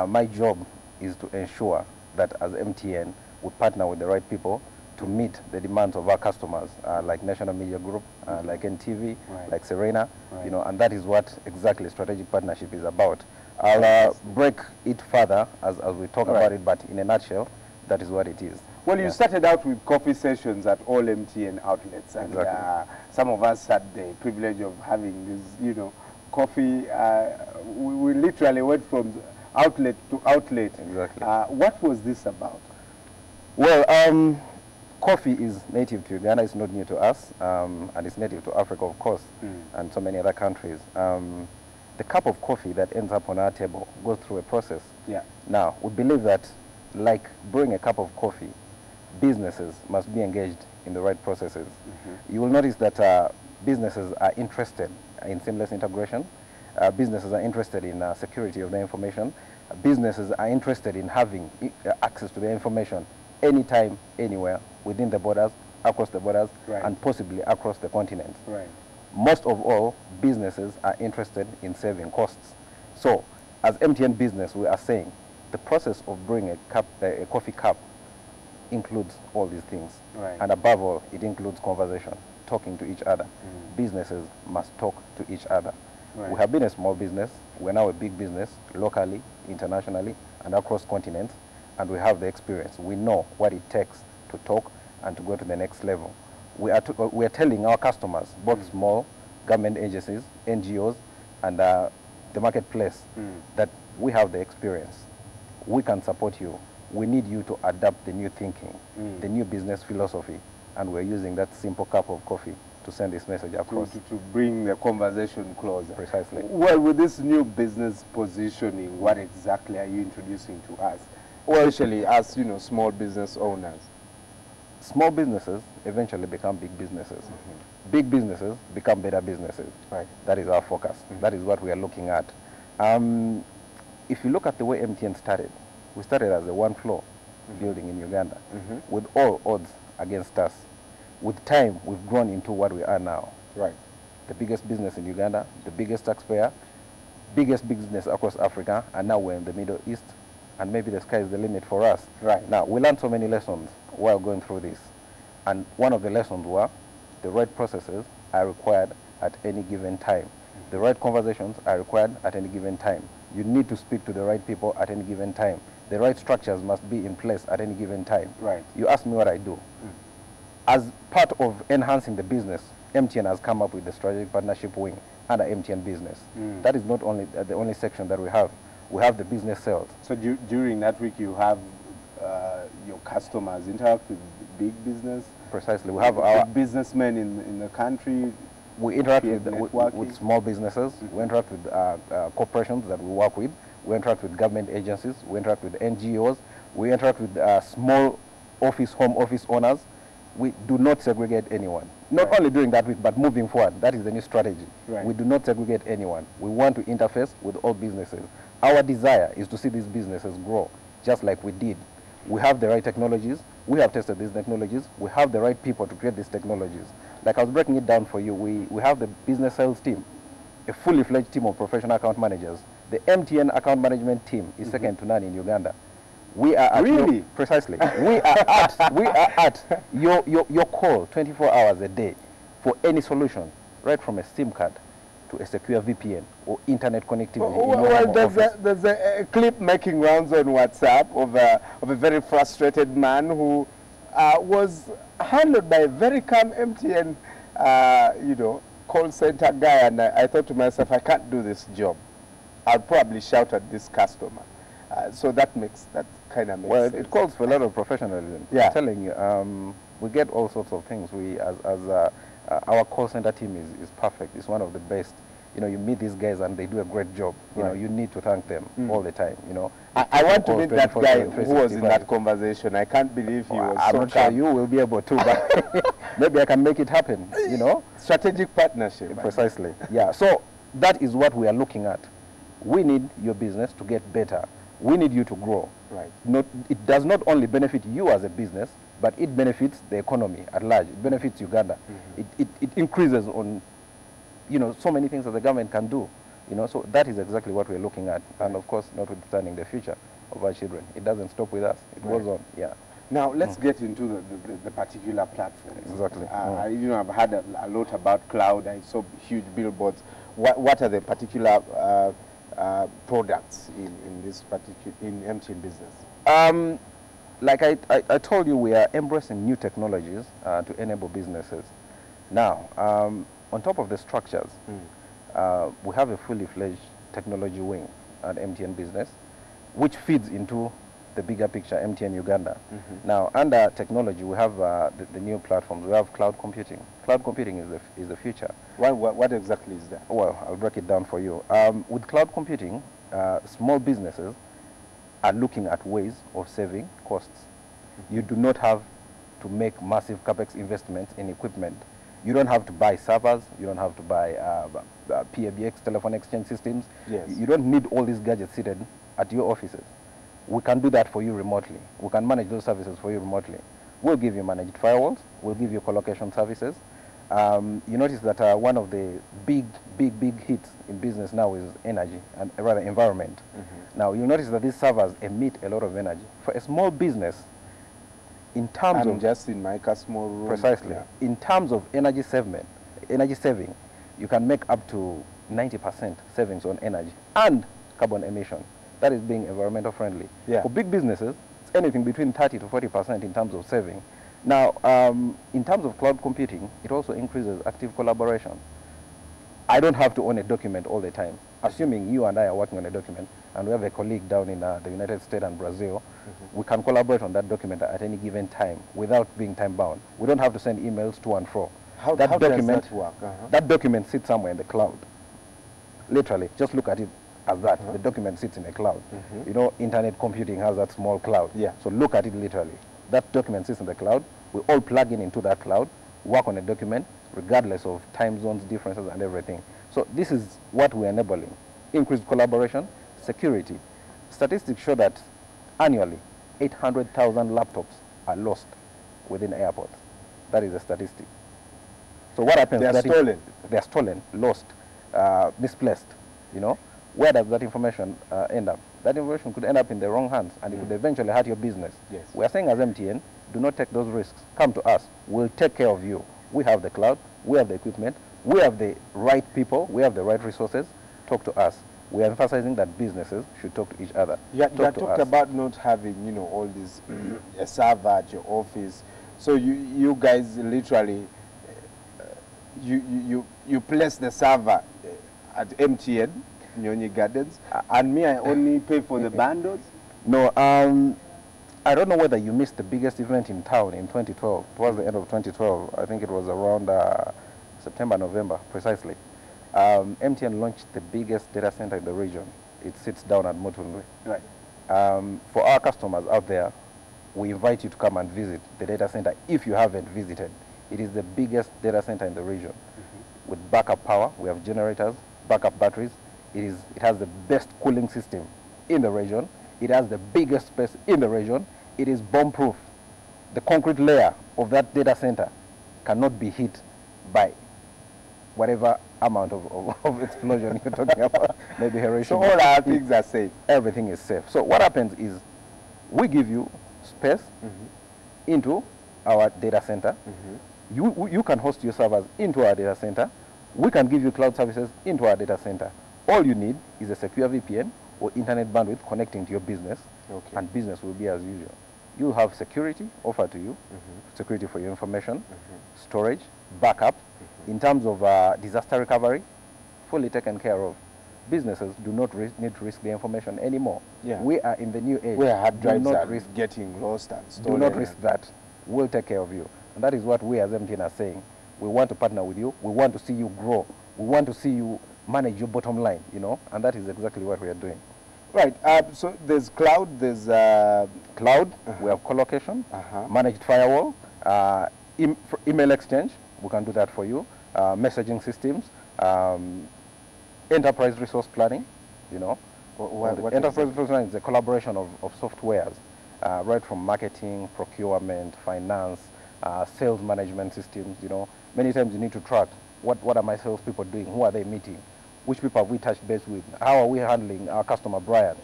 My job is to ensure that as MTN, we partner with the right people to meet the demands of our customers, like National Media Group, like NTV, right. like Serena, right. you know, and that is what exactly strategic partnership is about. I'll break it further as we talk right. about it, but in a nutshell, that is what it is. Well, you started out with coffee sessions at all MTN outlets, and exactly. Some of us had the privilege of having this, coffee. We literally went from outlet to outlet. Exactly. What was this about? Well, coffee is native to Uganda. It's not new to us, and it's native to Africa, of course, and so many other countries. The cup of coffee that ends up on our table goes through a process. Yeah. Now, we believe that, like brewing a cup of coffee, businesses must be engaged in the right processes. You will notice that businesses are interested in seamless integration. Businesses are interested in security of their information. Businesses are interested in having access to their information anytime, anywhere, within the borders, across the borders, right. and possibly across the continent. Right. Most of all, businesses are interested in saving costs. So, as MTN Business, we are saying the process of brewing a coffee cup includes all these things. Right. And above all, it includes conversation, talking to each other. Businesses must talk to each other. Right. We have been a small business. We're now a big business, locally, internationally, and across continents, and we have the experience. We know what it takes to talk and to go to the next level. We are telling our customers, both small government agencies, NGOs, and the marketplace, that we have the experience. We can support you. We need you to adapt the new thinking, the new business philosophy, and we're using that simple cup of coffee to send this message across. To bring the conversation closer. Precisely. Well, with this new business positioning, what exactly are you introducing to us? Well, especially as, small business owners. Small businesses eventually become big businesses. Big businesses become better businesses. Right. That is our focus. That is what we are looking at. If you look at the way MTN started, we started as a one-floor building in Uganda with all odds against us. With time, we've grown into what we are now. Right. The biggest business in Uganda, the biggest taxpayer, biggest business across Africa, and now we're in the Middle East, and maybe the sky is the limit for us. Right. Now, we learned so many lessons while going through this, and one of the lessons were the right processes are required at any given time. The right conversations are required at any given time. You need to speak to the right people at any given time. The right structures must be in place at any given time. Right. You ask me what I do. As part of enhancing the business, MTN has come up with the strategic partnership wing under MTN Business. That is not only the only section that we have. We have the business sales. So during that week, you have your customers interact with big business. Precisely. We have our businessmen in the country. We interact with small businesses. We interact with corporations that we work with. We interact with government agencies. We interact with NGOs. We interact with small home office owners. We do not segregate anyone. Not only during that week, but moving forward. That is the new strategy. Right. We do not segregate anyone. We want to interface with all businesses. Our desire is to see these businesses grow, just like we did. We have the right technologies. We have tested these technologies. We have the right people to create these technologies. Like I was breaking it down for you, we have the business sales team, a fully fledged team of professional account managers The MTN account management team is second to none in Uganda. We are at Really? precisely. We are at your call 24 hours a day for any solution, right from a SIM card to a secure VPN or internet connectivity. Well, there's a clip making rounds on WhatsApp of a very frustrated man who was handled by a very calm MTN, call center guy, and I thought to myself, I can't do this job. I'll probably shout at this customer. So that kind of makes well, sense. it calls for a lot of professionalism. Yeah. I'm telling you, we get all sorts of things. We, as our call center team is perfect. It's one of the best. You know, you meet these guys and they do a great job. You know, you need to thank them all the time. You know, I want to meet that guy who was in that 365. conversation. I can't believe he was I'm so not sure calm. you will be able to, but maybe I can make it happen. You know, strategic partnership. Precisely. Yeah. So that is what we are looking at. We need your business to get better. We need you to grow. Right. It does not only benefit you as a business, but it benefits the economy at large. It benefits Uganda. It increases on, so many things that the government can do. So that is exactly what we're looking at. And of course, notwithstanding the future of our children. It doesn't stop with us. It goes on. Yeah. Now let's get into the particular platforms. Exactly. I've heard a lot about cloud. I saw huge billboards. What are the particular products in this particular MTN business? Like I told you, we are embracing new technologies to enable businesses. Now, on top of the structures, we have a fully fledged technology wing at MTN Business, which feeds into the bigger picture, MTN Uganda. Now, under technology, we have the new platforms. We have cloud computing. Cloud computing is the future. What exactly is that? Well, I'll break it down for you. With cloud computing, small businesses are looking at ways of saving costs. You do not have to make massive capex investments in equipment. You don't have to buy servers. You don't have to buy PABX, telephone exchange systems. Yes. You don't need all these gadgets seated at your offices. We can do that for you remotely. We can manage those services for you remotely. We'll give you managed firewalls. We'll give you colocation services. You notice that one of the big hits in business now is energy, and rather environment. Now, you notice that these servers emit a lot of energy. For a small business, in terms of just in my small room. Precisely. Yeah. In terms of energy saving, you can make up to 90% savings on energy and carbon emission. That is being environmental friendly. Yeah. For big businesses, it's anything between 30 to 40% in terms of saving. Now, in terms of cloud computing, it also increases active collaboration. I don't have to own a document all the time. Assuming you and I are working on a document, and we have a colleague down in the United States and Brazil, we can collaborate on that document at any given time without being time bound. We don't have to send emails to and fro. How does that work? That document sits somewhere in the cloud. Literally, just look at it as that. The document sits in a cloud. Internet computing has that small cloud. Yeah. So look at it literally. That document sits in the cloud. We all plug into that cloud, work on a document, regardless of time zones, differences, and everything. So this is what we're enabling. Increased collaboration, security. Statistics show that annually, 800,000 laptops are lost within airports. That is a statistic. So what happens? They are stolen. They are stolen, lost, misplaced. Where does that information end up? That information could end up in the wrong hands, and it could eventually hurt your business. Yes. We are saying as MTN, do not take those risks. Come to us. We'll take care of you. We have the cloud. We have the equipment. We have the right people. We have the right resources. Talk to us. We are emphasizing that businesses should talk to each other. You talked about not having, all these a server at your office. So you guys literally you place the server at MTN, Nyonyi Gardens, and me, I only pay for the bundles? No, I don't know whether you missed the biggest event in town in 2012. Towards the end of 2012. I think it was around September, November, precisely. MTN launched the biggest data center in the region. It sits down at Mutundwe. Right. For our customers out there, we invite you to come and visit the data center if you haven't visited. It is the biggest data center in the region. With backup power, we have generators, backup batteries. It has the best cooling system in the region. It has the biggest space in the region. It is bomb-proof. The concrete layer of that data center cannot be hit by whatever amount of explosion you're talking about. maybe Harry. So all our things are safe. Everything is safe. So what happens is we give you space into our data center. You can host your servers into our data center. We can give you cloud services into our data center. All you need is a secure VPN or internet bandwidth connecting to your business, and business will be as usual. You'll have security offered to you, security for your information, storage, backup. In terms of disaster recovery, fully taken care of. Businesses do not need to risk the information anymore. Yeah. We are in the new age. Where hard Do drives not are risk getting lost and stolen. Do not risk that. We'll take care of you. And that is what we as MTN are saying. We want to partner with you. We want to see you grow. We want to see you manage your bottom line, you know, and that is exactly what we are doing. Right. So there's cloud, there's cloud, we have co-location, managed firewall, email exchange, we can do that for you, messaging systems, enterprise resource planning, you know. What enterprise resource planning is a collaboration of softwares, right from marketing, procurement, finance, sales management systems, you know. Many times you need to track what are my salespeople doing, who are they meeting, which people have we touched base with, how are we handling our customer Brian.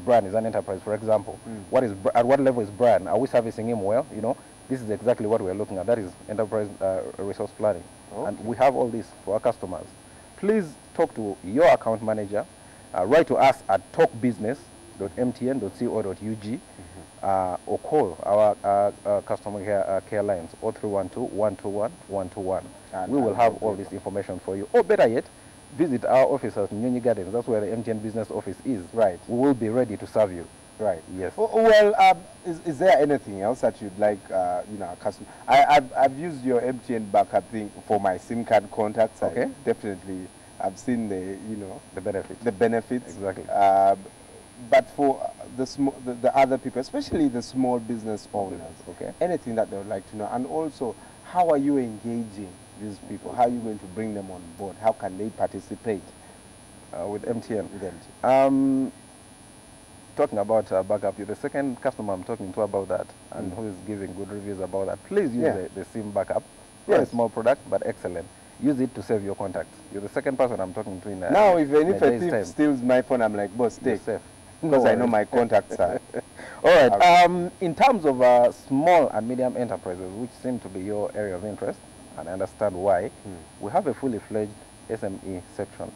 Brian is an enterprise, for example. At what level is Brian? Are we servicing him well? You know, this is exactly what we're looking at. That is enterprise resource planning. And we have all this for our customers. Please talk to your account manager, write to us at talkbusiness.mtn.co.ug, or call our customer care lines 0312-121-121. We will have all this information for you. Or better yet, visit our office at Nyonyi Gardens. That's where the MTN business office is. Right. We will be ready to serve you. Right. Yes. Well, is there anything else that you'd like, you know, customer? I've used your MTN backup thing for my SIM card contacts. Okay. Definitely, I've seen the, you know, the benefits. The benefits. Exactly. But for the other people, especially the small business owners, anything that they would like to know, and also how are you engaging these people? How are you going to bring them on board? How can they participate with MTN? With MTN. Talking about backup, you're the second customer I'm talking to about that, and who is giving good reviews about that. Please use the SIM backup. Very small product, but excellent. Use it to save your contacts. You're the second person I'm talking to in now, if a thief steals my phone, I'm like, boss, take. Safe. Because I know my contacts are. All right. In terms of small and medium enterprises, which seem to be your area of interest, and I understand why, we have a fully fledged SME section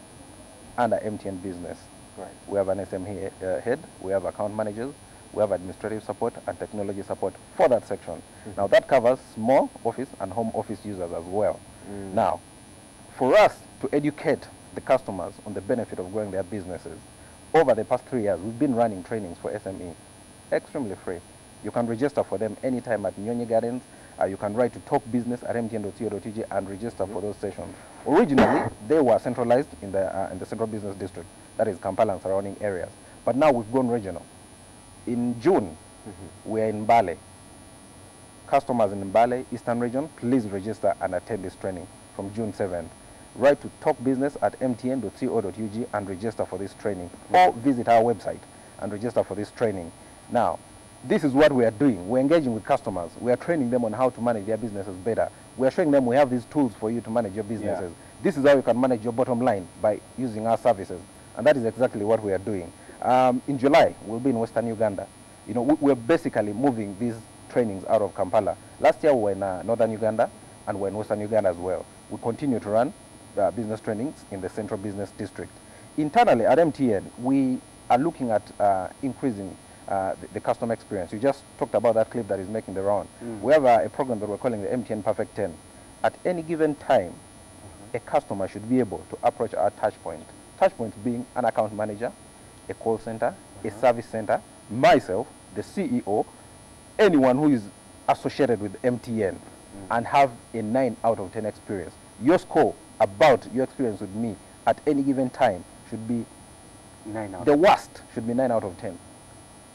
under MTN Business. Right. We have an SME head, we have account managers, we have administrative support and technology support for that section. Now that covers small office and home office users as well. Now, for us to educate the customers on the benefit of growing their businesses, over the past 3 years, we've been running trainings for SME, extremely free. You can register for them anytime at Nyonyi Gardens. You can write to talkbusiness@mtn.co.ug and register for those sessions. Originally, they were centralized in the Central Business District, that is Kampala and surrounding areas. But now we've gone regional. In June, we are in Mbale. Customers in Mbale, Eastern Region, please register and attend this training from June 7th. Write to talkbusiness@mtn.co.ug and register for this training, or visit our website and register for this training. Now, this is what we are doing. We're engaging with customers. We are training them on how to manage their businesses better. We are showing them we have these tools for you to manage your businesses. This is how you can manage your bottom line, by using our services. And that is exactly what we are doing. In July, we'll be in Western Uganda. You know, we're basically moving these trainings out of Kampala. Last year we were in Northern Uganda, and we're in Western Uganda as well. We continue to run business trainings in the Central Business District. Internally at MTN, we are looking at increasing the customer experience. You just talked about that clip that is making the round. We have a program that we're calling the MTN Perfect 10. At any given time, a customer should be able to approach our touch point. Touch points being an account manager, a call center, a service center, myself, the CEO, anyone who is associated with MTN, and have a 9 out of 10 experience. Your score about your experience with me at any given time should be 9 out. The worst should be 9 out of 10.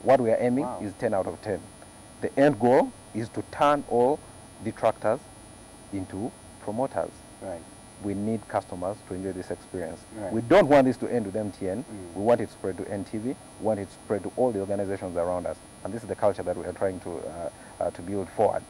What we are aiming is 10 out of 10. The end goal is to turn all detractors into promoters. Right. We need customers to enjoy this experience. Right. We don't want this to end with MTN. We want it spread to NTV. We want it spread to all the organizations around us. And this is the culture that we are trying to build forward.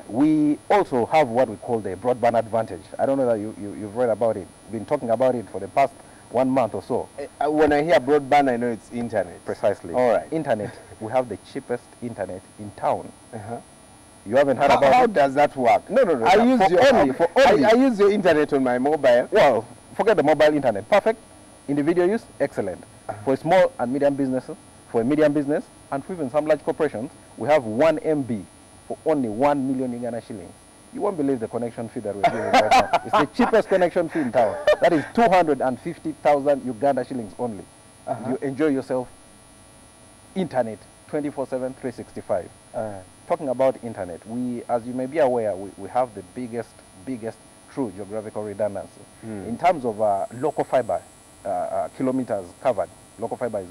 We also have what we call the broadband advantage. I don't know that you've read about it. We've been talking about it for the past 1 month or so. When I hear broadband, I know it's internet. Precisely. All right. Internet. We have the cheapest internet in town. You haven't heard about How it? does that work? No. I use your internet on my mobile. Well, forget the mobile internet. Perfect. Individual use, excellent. For a small and medium business, for a medium business, and for even some large corporations, we have 1 MB for only 1 million Uganda shillings. You won't believe the connection fee that we're giving right now. It's the cheapest connection fee in town. That is 250,000 Uganda shillings only. You enjoy yourself internet 24/7, 365. Talking about internet, we, as you may be aware, we have the biggest true geographical redundancy. In terms of local fiber kilometers covered, local fiber is,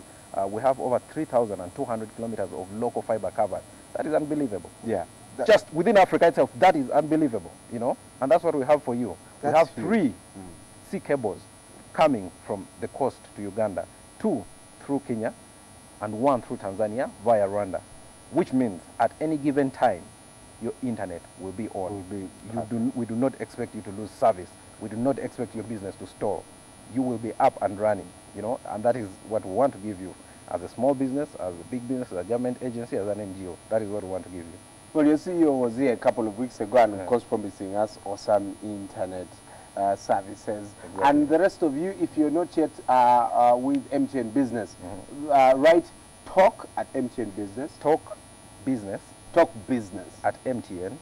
we have over 3,200 kilometers of local fiber covered. That is unbelievable. Yeah. Just within Africa itself, that is unbelievable, you know, and that's what we have for you. We have 3 sea cables coming from the coast to Uganda, 2 through Kenya, and 1 through Tanzania via Rwanda, which means at any given time, your internet will be on. We do not expect you to lose service. We do not expect your business to stall. You will be up and running, you know, and that is what we want to give you as a small business, as a big business, as a government agency, as an NGO. That is what we want to give you. Well, your CEO was here a couple of weeks ago and, of course, promising us awesome internet services. Exactly. And the rest of you, if you're not yet with MTN Business, write talk at MTN Business. Talk business. Talk business. At mtn.co.ug.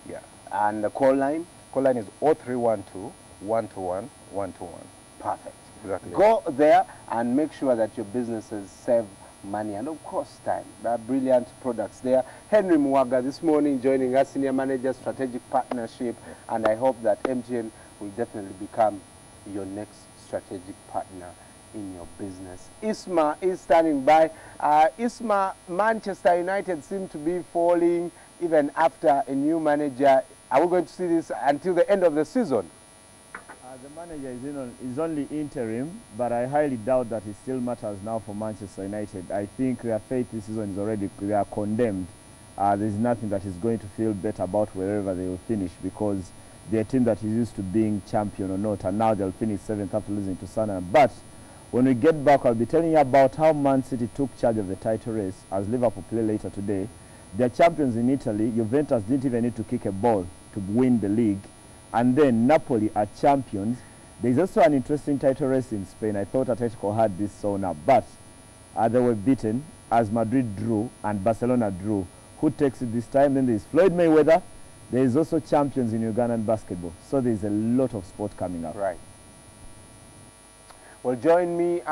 Yeah. And the call line? Call line is 0312 121 121. Perfect. Exactly. Go there and make sure that your businesses save money and, of course, time. There are brilliant products there. Henry Mwaga this morning joining us, Senior Manager, Strategic Partnership, and I hope that MTN will definitely become your next strategic partner in your business. Isma is standing by. Isma, Manchester United seem to be falling even after a new manager. Are we going to see this until the end of the season? The manager is only interim, but I highly doubt that it still matters now for Manchester United. I think their fate this season is already, they are condemned. There's nothing that is going to feel better about wherever they will finish, because they're a team that is used to being champion or not, and now they'll finish 7th after losing to Sunderland. But when we get back, I'll be telling you about how Man City took charge of the title race as Liverpool play later today. They're champions in Italy. Juventus didn't even need to kick a ball to win the league. And then Napoli are champions. There's also an interesting title race in Spain. I thought Atletico had this sewn up, but they were beaten as Madrid drew and Barcelona drew. Who takes it this time? Then there's Floyd Mayweather. There is also champions in Ugandan basketball. So there's a lot of sport coming up. Right. Well, join me,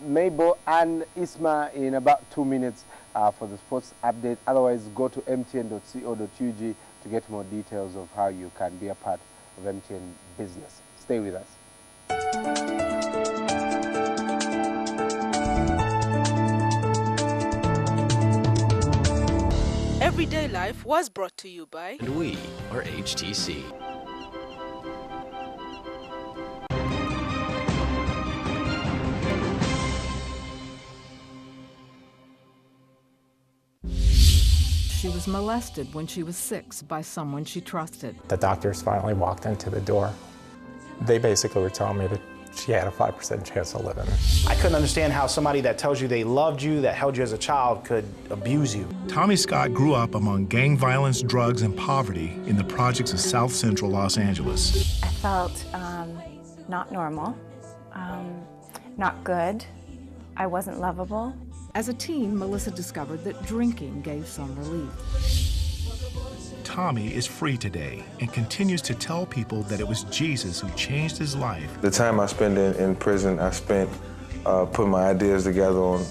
Mabel and Isma, in about 2 minutes for the sports update. Otherwise, go to mtn.co.ug to get more details of how you can be a part of MTN Business. Stay with us. Everyday Life was brought to you by... And we are HTC. She was molested when she was 6 by someone she trusted. The doctors finally walked into the door. They basically were telling me that she had a 5% chance of living. I couldn't understand how somebody that tells you they loved you, that held you as a child, could abuse you. Tommy Scott grew up among gang violence, drugs, and poverty in the projects of South Central Los Angeles. I felt not normal, not good. I wasn't lovable. As a teen, Melissa discovered that drinking gave some relief. Tommy is free today and continues to tell people that it was Jesus who changed his life. The time I spent in prison, I spent putting my ideas together on,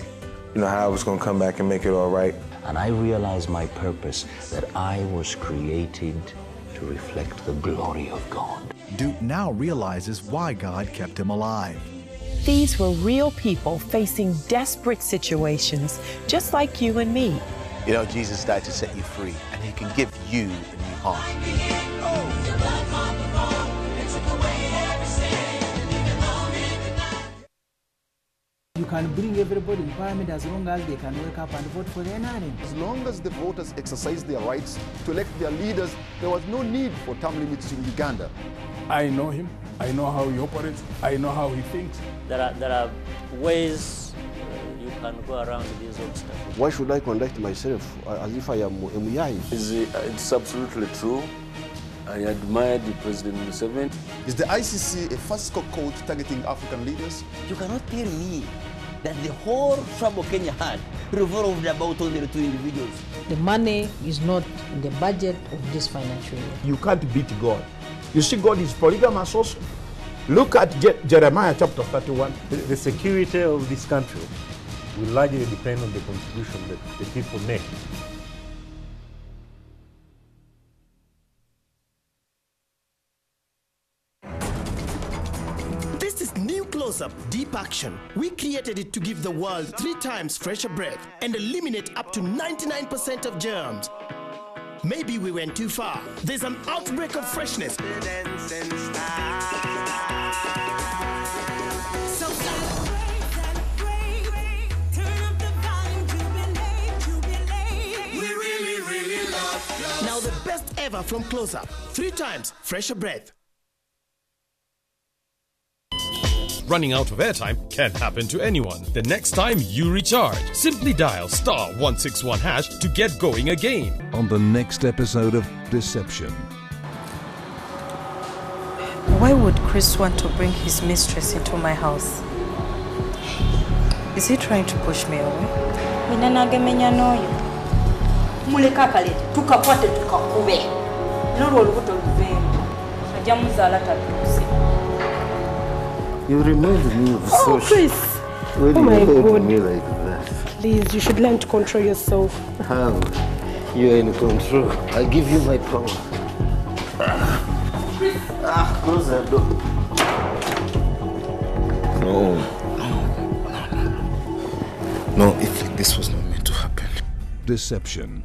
how I was going to come back and make it all right. And I realized my purpose, that I was created to reflect the glory of God. Duke now realizes why God kept him alive. These were real people facing desperate situations, just like you and me. You know, Jesus died to set you free, and he can give you a new heart. You can bring everybody in parliament as long as they can wake up and vote for the NRM. As long as the voters exercise their rights to elect their leaders, there was no need for term limits in Uganda. I know him. I know how he operates. I know how he thinks. There are ways you can go around these obstacles. Why should I conduct myself as if I am Muyai? It's absolutely true. I admired President Museveni. Is the ICC a first code targeting African leaders? You cannot tell me that the whole trouble Kenya had revolved about only the two individuals. The money is not in the budget of this financial year. You can't beat God. You see, God is polygamous also. Look at Jeremiah chapter 31. The security of this country will largely depend on the contribution that the people make. This is New Close-Up Deep Action. We created it to give the world 3 times fresher breath and eliminate up to 99% of germs. Maybe we went too far. There's an outbreak of freshness. Now the best ever from Close-Up. 3 times fresher breath. Running out of airtime can happen to anyone. The next time you recharge, simply dial *161# to get going again. On the next episode of Deception. Why would Chris want to bring his mistress into my house? Is he trying to push me away? Inanagemenya noyo. Muleka kalete tukakwate tukakube. Nolwo olubuto luvembe. Ajja muzala tatuuse. You remind me of Oh, Chris! When Oh my you hold God. me like that. Please, you should learn to control yourself. How? You are in control. I give you my power. Close that door. No. No, if this was not meant to happen. Deception.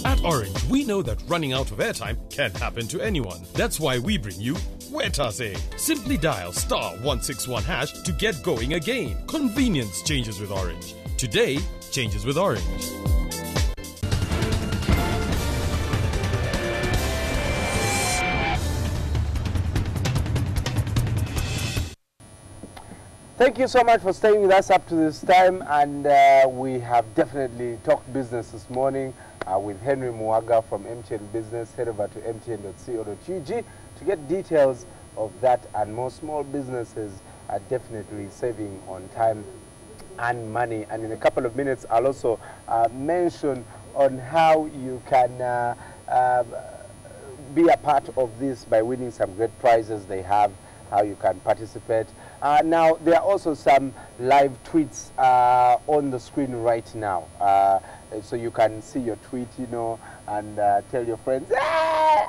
At Orange, we know that running out of airtime can happen to anyone. That's why we bring you Wetase. Simply dial *161# to get going again. Convenience changes with Orange. Today changes with Orange. Thank you so much for staying with us up to this time, and we have definitely talked business this morning with Henry Muaga from MTN Business. Head over to mtn.co.ug to get details of that, and more small businesses are definitely saving on time and money. And in a couple of minutes, I'll also mention on how you can be a part of this by winning some great prizes they have, how you can participate. Now, there are also some live tweets on the screen right now. So you can see your tweet, you know, and tell your friends, hey,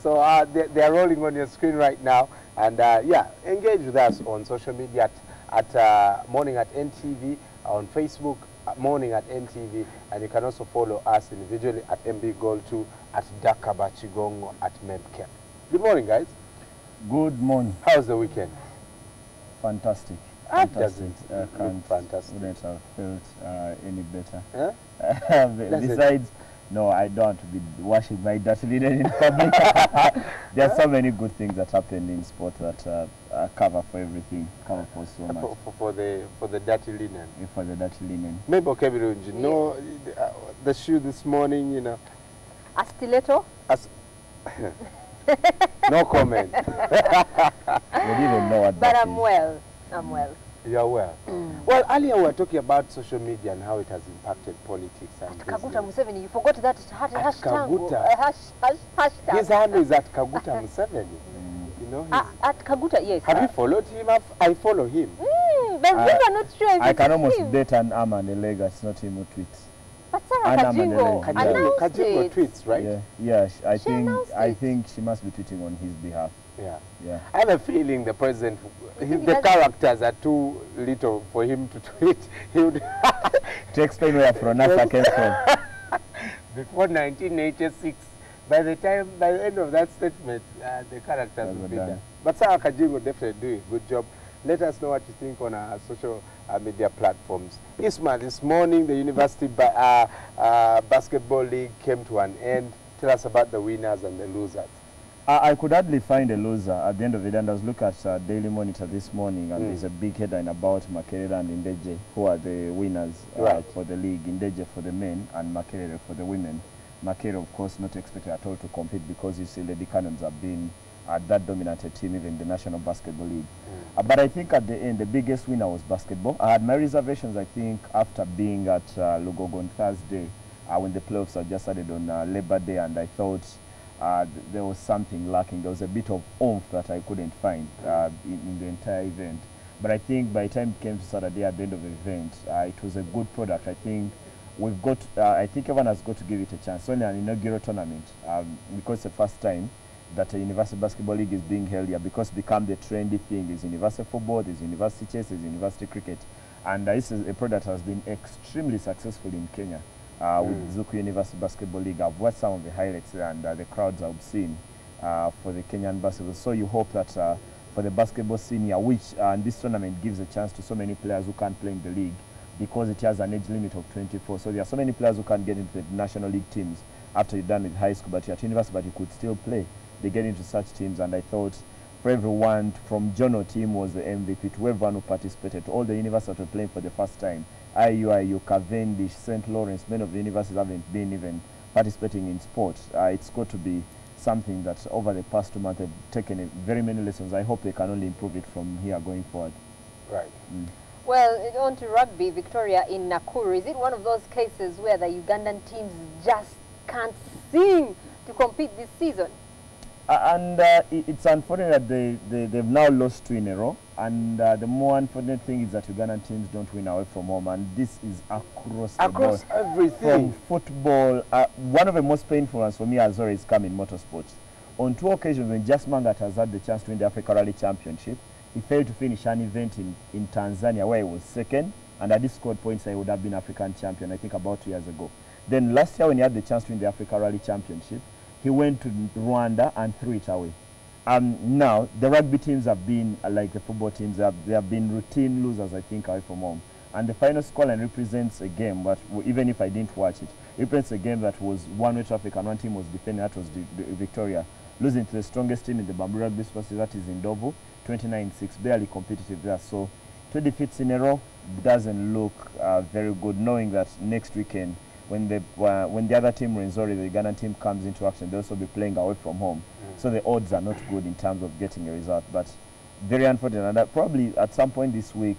so they're rolling on your screen right now. And yeah, engage with us on social media at Morning at NTV, on Facebook, Morning at NTV, and you can also follow us individually at MBGold2, at Dakabachigongo, at Medcap. Good morning, guys. Good morning. How's the weekend? Fantastic. Fantastic. Fantastic. Wouldn't have felt any better. Huh? Besides, no, I don't want to be washing my dirty linen in public. There are so many good things that happen in sport that cover for everything, cover for so much. For the dirty linen. Yeah, for the dirty linen. Maybe Kebirunji, no, the shoe this morning, you know. A stiletto? No comment. You didn't even know what But that I'm is. well. I'm well. You're well. Well, earlier we were talking about social media and how it has impacted politics and Kaguta Museveni, you forgot that hashtag. Kaguta. Hashtag. His handle is at Kaguta Museveni. You know, at Kaguta, yes. Have you followed him? I follow him. But you are not sure if I can it's almost him. bet an arm and a leg it's not him who tweets. But Sarah Kajingo announced Kajingo it. tweets, right? Yeah, announced I think she must be tweeting on his behalf. Yeah. I have a feeling the president, the characters are too little for him to tweet. He would to explain where Fronasa came from. Before 1986, by the end of that statement, the characters would be done. But Sarah Kajingo definitely doing a good job. Let us know what you think on our social media platforms. Isma, this morning the University Basketball League came to an end. Tell us about the winners and the losers. I could hardly find a loser at the end of the day, and I was looking at Daily Monitor this morning, and there's a big headline about Makerere and Indeje, who are the winners for the league. Indeje for the men and Makerere for the women. Makerere, of course, not expected at all to compete because you see Lady Cannons have been that dominant a team, even the National Basketball League. But I think at the end, the biggest winner was basketball. I had my reservations, I think, after being at Lugogo on Thursday, when the playoffs had just started on Labor Day, and I thought there was something lacking. There was a bit of oomph that I couldn't find in the entire event. But I think by the time it came to Saturday at the end of the event, it was a good product. I think we've got, I think everyone has got to give it a chance. It's only an inaugural tournament because it's the first time that a University Basketball League is being held here, because it's become the trendy thing. There's University Football, there's University Chess, there's University Cricket. And this is a product that has been extremely successful in Kenya. With Zuku University Basketball League. I've watched some of the highlights and the crowds I've seen for the Kenyan basketball. So you hope that for the basketball senior, which this tournament gives a chance to so many players who can't play in the league, because it has an age limit of 24. So there are so many players who can't get into the national league teams after you're done with high school, but you're at university, but you could still play. They get into such teams, and I thought for everyone, from Jono team was the MVP, to everyone who participated, to all the universities that were playing for the first time, IU, Cavendish, St. Lawrence, many of the universities haven't been even participating in sport. It's got to be something that over the past 2 months have taken very many lessons. I hope they can only improve it from here going forward. Right. Well, on to rugby, Victoria in Nakuru. Is it one of those cases where the Ugandan teams just can't seem to compete this season? It's unfortunate that they've now lost 2 in a row. And the more unfortunate thing is that Ugandan teams don't win away from home. And this is across the board. Everything. From football. One of the most painful ones for me has always come in motorsports. On 2 occasions when Just Mangat has had the chance to win the Africa Rally Championship, he failed to finish an event in Tanzania where he was second. And had he scored points, he would have been African champion, I think about 2 years ago. Then last year when he had the chance to win the Africa Rally Championship, he went to Rwanda and threw it away. Now, the rugby teams have been, like the football teams, they have been routine losers, I think, away from home. And the final scoreline represents a game, but even if I didn't watch it, represents a game that was one-way traffic, and one team was defending, that was the Victoria, losing to the strongest team in the Bamboo Rugby Sports, that is in Ndovu, 29-6, barely competitive there. So 2 defeats in a row doesn't look very good, knowing that next weekend, when the other team, Renzori, the Ugandan team, comes into action, they'll also be playing away from home. So the odds are not good in terms of getting a result. But very unfortunate. And probably at some point this week,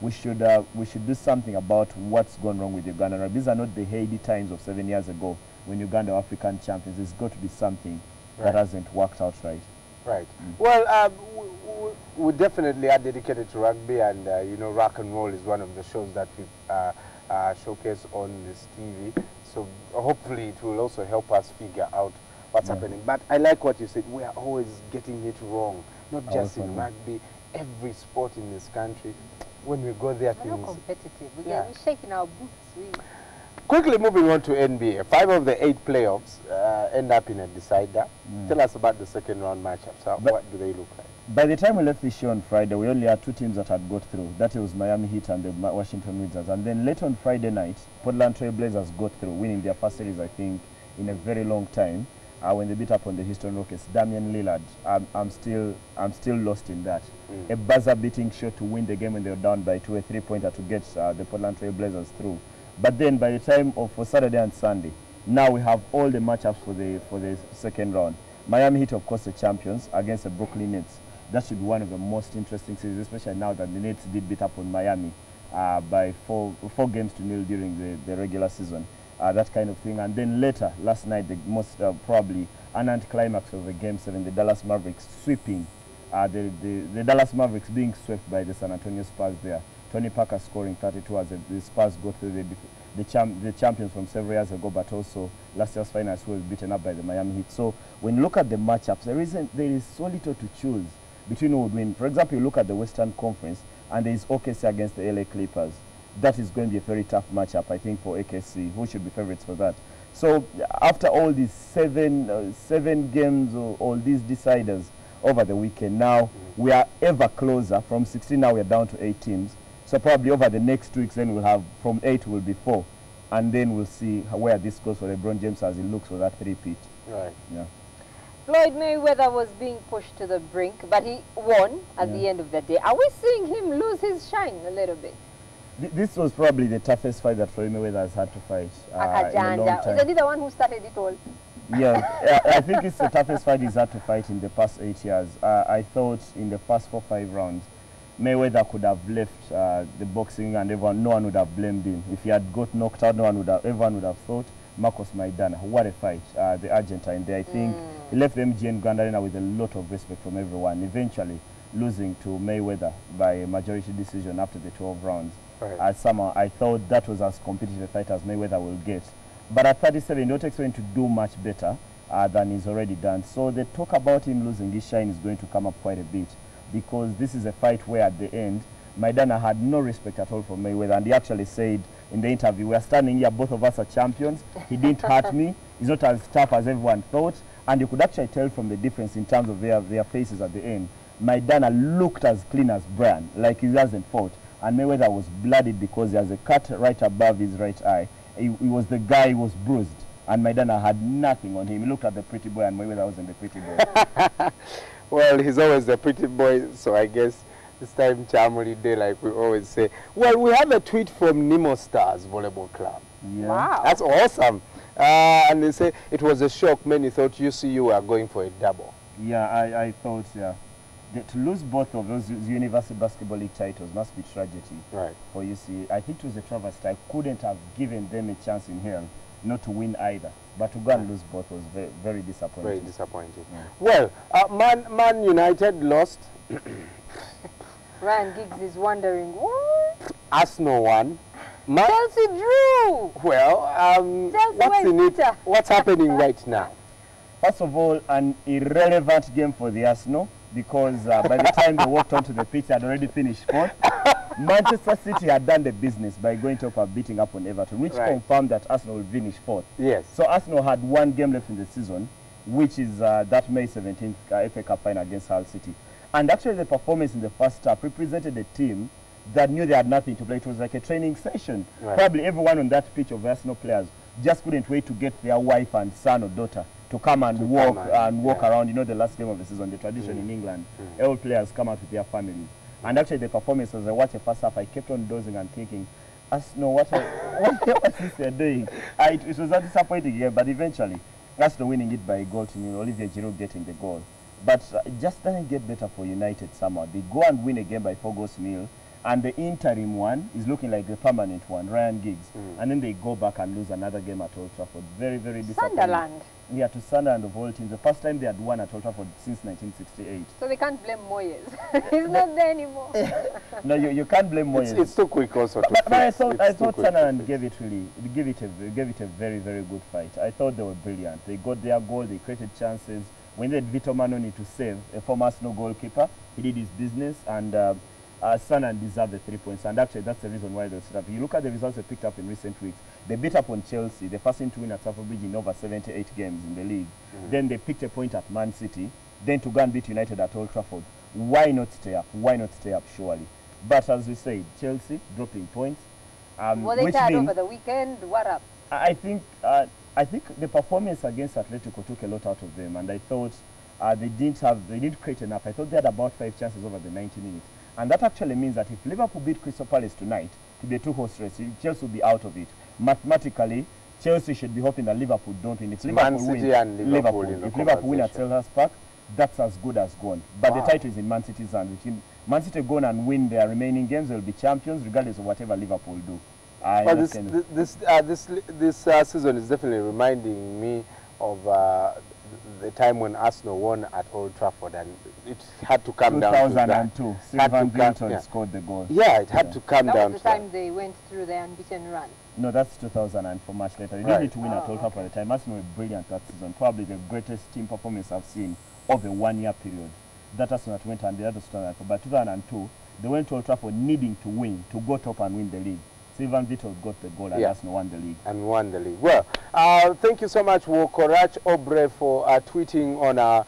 we should do something about what's gone wrong with Uganda. These are not the heady times of 7 years ago when Uganda were African champions. There's got to be something that hasn't worked out right. Right. Well, we definitely are dedicated to rugby, and you know, rock and roll is one of the shows that we showcase on this TV. So hopefully it will also help us figure out what's happening. But I like what you said. We are always getting it wrong, not just in rugby. Every sport in this country, when we go there, we're not competitive. We're shaking our boots. Quickly moving on to NBA. 5 of the 8 playoffs end up in a decider. Tell us about the second round matchups. What do they look like? By the time we left this show on Friday, we only had 2 teams that had got through. That was Miami Heat and the Washington Wizards. And then later on Friday night, Portland Trail Blazers got through, winning their first series, I think, in a very long time. When they beat up on the Houston Rockets, Damian Lillard, I'm still lost in that. A buzzer-beating shot to win the game when they were down by 2, a 3-pointer to get the Portland Trail Blazers through. But then by the time for Saturday and Sunday, now we have all the matchups for the second round. Miami Heat, of course, the champions against the Brooklyn Nets. That should be one of the most interesting series, especially now that the Nets did beat up on Miami by 4 games to 0 during the regular season. That kind of thing. And then later, last night, the most probably an anticlimax of the Game 7, the Dallas Mavericks sweeping, the Dallas Mavericks being swept by the San Antonio Spurs there. Tony Parker scoring 32 as the Spurs go through the champions from several years ago, but also last year's finals who was beaten up by the Miami Heat. So when you look at the matchups, there is so little to choose between who would win. For example, you look at the Western Conference, and there is OKC against the LA Clippers. That is going to be a very tough matchup, I think, for AKC, who should be favorites for that. So after all these seven games or all these deciders, over the weekend. Now, we are ever closer. From 16 now, we are down to 8 teams. So probably over the next 2 weeks, then we'll have, from 8 will be 4. And then we'll see where this goes for LeBron James as he looks for that 3-peat. Right. Yeah. Floyd Mayweather was being pushed to the brink, but he won at the end of the day. Are we seeing him lose his shine a little bit? This was probably the toughest fight that Floyd Mayweather has had to fight in a long time. Is he the one who started it all? Yeah, I think it's the toughest fight he's had to fight in the past 8 years. I thought in the first 4-5 rounds, Mayweather could have left the boxing and no one would have blamed him. If he had got knocked out, everyone would have thought, Marcos Maidana, what a fight, the Argentine there. I think he left the MGM Grand Arena with a lot of respect from everyone, eventually losing to Mayweather by a majority decision after the 12 rounds. Right. Somehow, I thought that was as competitive a fight as Mayweather will get. But at 37, you don't expect him to do much better than he's already done. So the talk about him losing his shine is going to come up quite a bit, because this is a fight where at the end, Maidana had no respect at all for Mayweather, and he actually said in the interview, we're standing here, both of us are champions, he didn't hurt me, he's not as tough as everyone thought, and you could actually tell from the difference in terms of their faces at the end. Maidana looked as clean as Brian, like he hasn't fought, and Mayweather was bloodied because he has a cut right above his right eye. He was the guy who was bruised, and Maidana had nothing on him. He looked at the pretty boy, and Mayweather wasn't the pretty boy. Well, he's always the pretty boy, so I guess this time Chamoli Day, like we always say. Well, we have a tweet from Nemo Stars Volleyball Club. Yeah. Wow. That's awesome. And they say it was a shock. Many thought UCU were going for a double. Yeah, I thought, yeah. To lose both of those University Basketball League titles must be tragedy for UCU. I think it was a travesty. I couldn't have given them a chance in hell not to win either. But to go and lose both was very, very disappointing. Very disappointing. Yeah. Well, Man United lost. Ryan Giggs is wondering, what? Arsenal won. Chelsea drew. Well, what's happening right now? First of all, an irrelevant game for the Arsenal, because by the time they walked onto the pitch, they had already finished fourth. Manchester City had done the business by going top and beating up on Everton, which confirmed that Arsenal will finish fourth. Yes. So Arsenal had 1 game left in the season, which is that May 17th FA Cup final against Hull City. And actually the performance in the first half represented a team that knew they had nothing to play. It was like a training session. Probably everyone on that pitch of Arsenal players just couldn't wait to get their wife and son or daughter to come and walk around. You know, the last game of the season, the tradition in England, all players come out with their families. And actually the performance, as I watched the first half, I kept on dozing and thinking, Arsenal, what is this doing? It was a disappointing game, but eventually Arsenal winning it by a goal to nil, Olivier Giroud getting the goal. But it just doesn't get better for United somehow. They go and win a game by 4 goals to nil, and the interim one is looking like the permanent one, Ryan Giggs. And then they go back and lose another game at Old Trafford. Very, very disappointing. Sunderland. Yeah, to Sunderland of all teams. The first time they had won at Old Trafford since 1968. So they can't blame Moyes. He's not there anymore. No, you can't blame Moyes. It's too quick also. But I thought Sunderland gave it a very, very good fight. I thought they were brilliant. They got their goal, they created chances. When they had Vito Manoni to save a former Arsenal goalkeeper, he did his business, and Sunderland deserved the 3 points. And actually, that's the reason why they set up. You look at the results they picked up in recent weeks. They beat up on Chelsea, the first team to win at Stamford Bridge in over 78 games in the league. Then they picked a point at Man City. Then to go and beat United at Old Trafford. Why not stay up? Why not stay up, surely? But as we said, Chelsea dropping points. Were they tired over the weekend? What up? I think the performance against Atletico took a lot out of them, and I thought they didn't create enough. I thought they had about 5 chances over the 90 minutes. And that actually means that if Liverpool beat Crystal Palace tonight to be a 2-horse race, Chelsea will be out of it. Mathematically, Chelsea should be hoping that Liverpool don't win. If Liverpool win, if Liverpool win at Selhurst Park, that's as good as gone. But the title is in Man City's hand. If Man City go and win their remaining games, they'll be champions regardless of whatever Liverpool do. Well, this season is definitely reminding me of the time when Arsenal won at Old Trafford, and it had to come down to that. 2002, Sylvain Gilton scored the goal. Yeah, it had to come down to that. That was the time they went through the unbeaten run. No, that's 2004, much later. They needed to win at Old Trafford at the time. Arsenal were brilliant that season. Probably the greatest team performance I've seen of a 1-year period. That Arsenal went and the other 2004. By 2002, they went to Old Trafford needing to win, to go top and win the league. Ivan Vito got the goal and Arsenal won the league. And won the league. Well, thank you so much, Wokorach Obre, for tweeting on our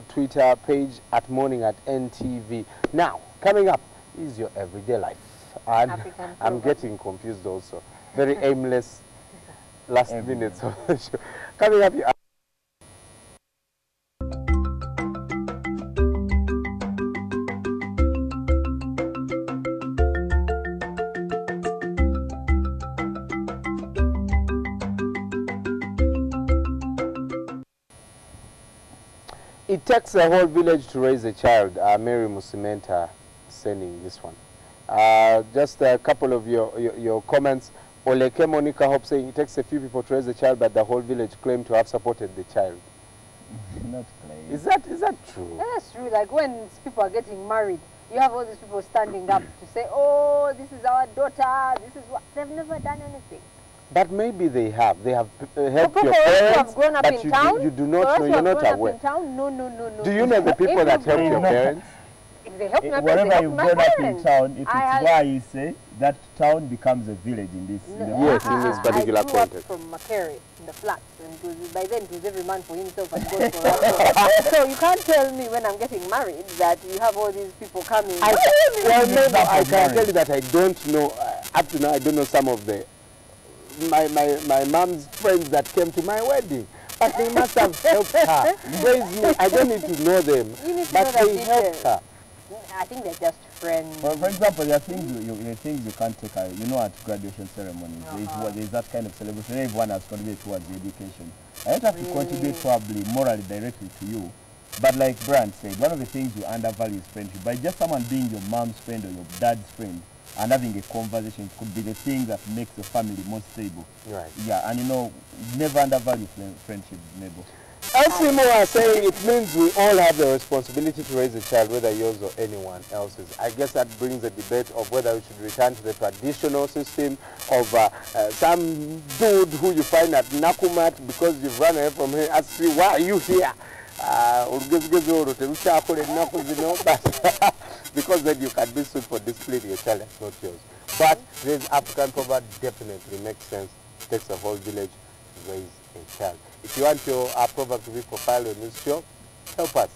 Twitter page at Morning at NTV. Now, coming up is your everyday life. And I'm getting confused also. Very aimless last minutes of the show. Coming up, it takes a whole village to raise a child. Mary Musimenta sending this one. Just a couple of your comments. Oleke Monica Hope saying it takes a few people to raise a child, but the whole village claim to have supported the child. Not claim. Is that true? Yeah, that's true. Like when people are getting married, you have all these people standing up to say, "Oh, this is our daughter. This is what." They've never done anything. But maybe they have. They have helped your parents, grown up but in town, you do not know. You're not aware. No. Do you know the people that help your parents? If they help my parents, wherever you've grown up in town, if it's where you say, that town becomes a village in this. Yes, in this particular context. I grew up from Makere in the flats, and by then it was every man for himself and God for us. So you can't tell me when I'm getting married that you have all these people coming. I can tell you that I don't know. Up to now, I don't know some of the my mom's friends that came to my wedding. But they must have helped her. Raise me. I don't need to know them. But they helped her. I think they're just friends. Well, for example, there are things you can't take. At graduation ceremonies, there's that kind of celebration. Everyone has contributed towards the education. I don't have to contribute probably morally directly to you. But like Brand said, one of the things you undervalue is friendship. By just someone being your mom's friend or your dad's friend and having a conversation could be the thing that makes the family more stable. Right. Yeah, and never undervalue friendship, neighbor. Elsimo are saying it means we all have the responsibility to raise a child, whether yours or anyone else's. I guess that brings the debate of whether we should return to the traditional system of some dude who you find at Nakumat because you've run away from him. Asks you, why are you here? Because then you can be sued for disciplining your child, that's not yours. But this African proverb definitely makes sense. It takes a whole village to raise a child. If you want your proverb to be profiled on this show, help us.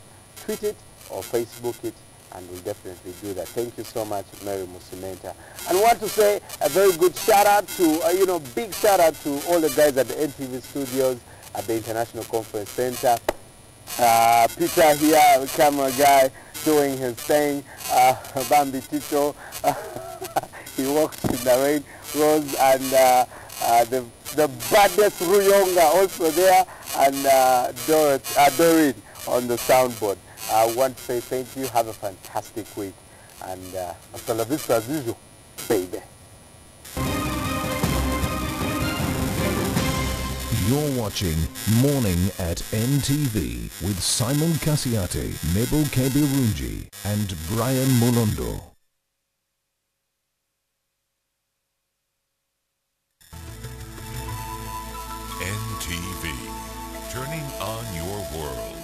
Tweet it or Facebook it, and we'll definitely do that. Thank you so much, Mary Musimenta. And I want to say a very good shout out to, big shout out to all the guys at the NTV studios at the International Conference Center. Peter here, camera guy, doing his thing. Bambi Tito, he walks in the rain. Rose and the baddest Ruyonga also there, and Doreen on the soundboard. I want to say thank you. Have a fantastic week, and hasta la vista as usual, baby. You're watching Morning at NTV with Simon Kasiate, Nebo Kebirunji and Brian Molondo. NTV, turning on your world.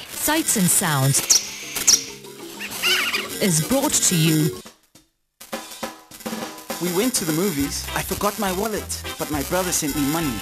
Sights and Sounds is brought to you. We went to the movies. I forgot my wallet, but my brother sent me money.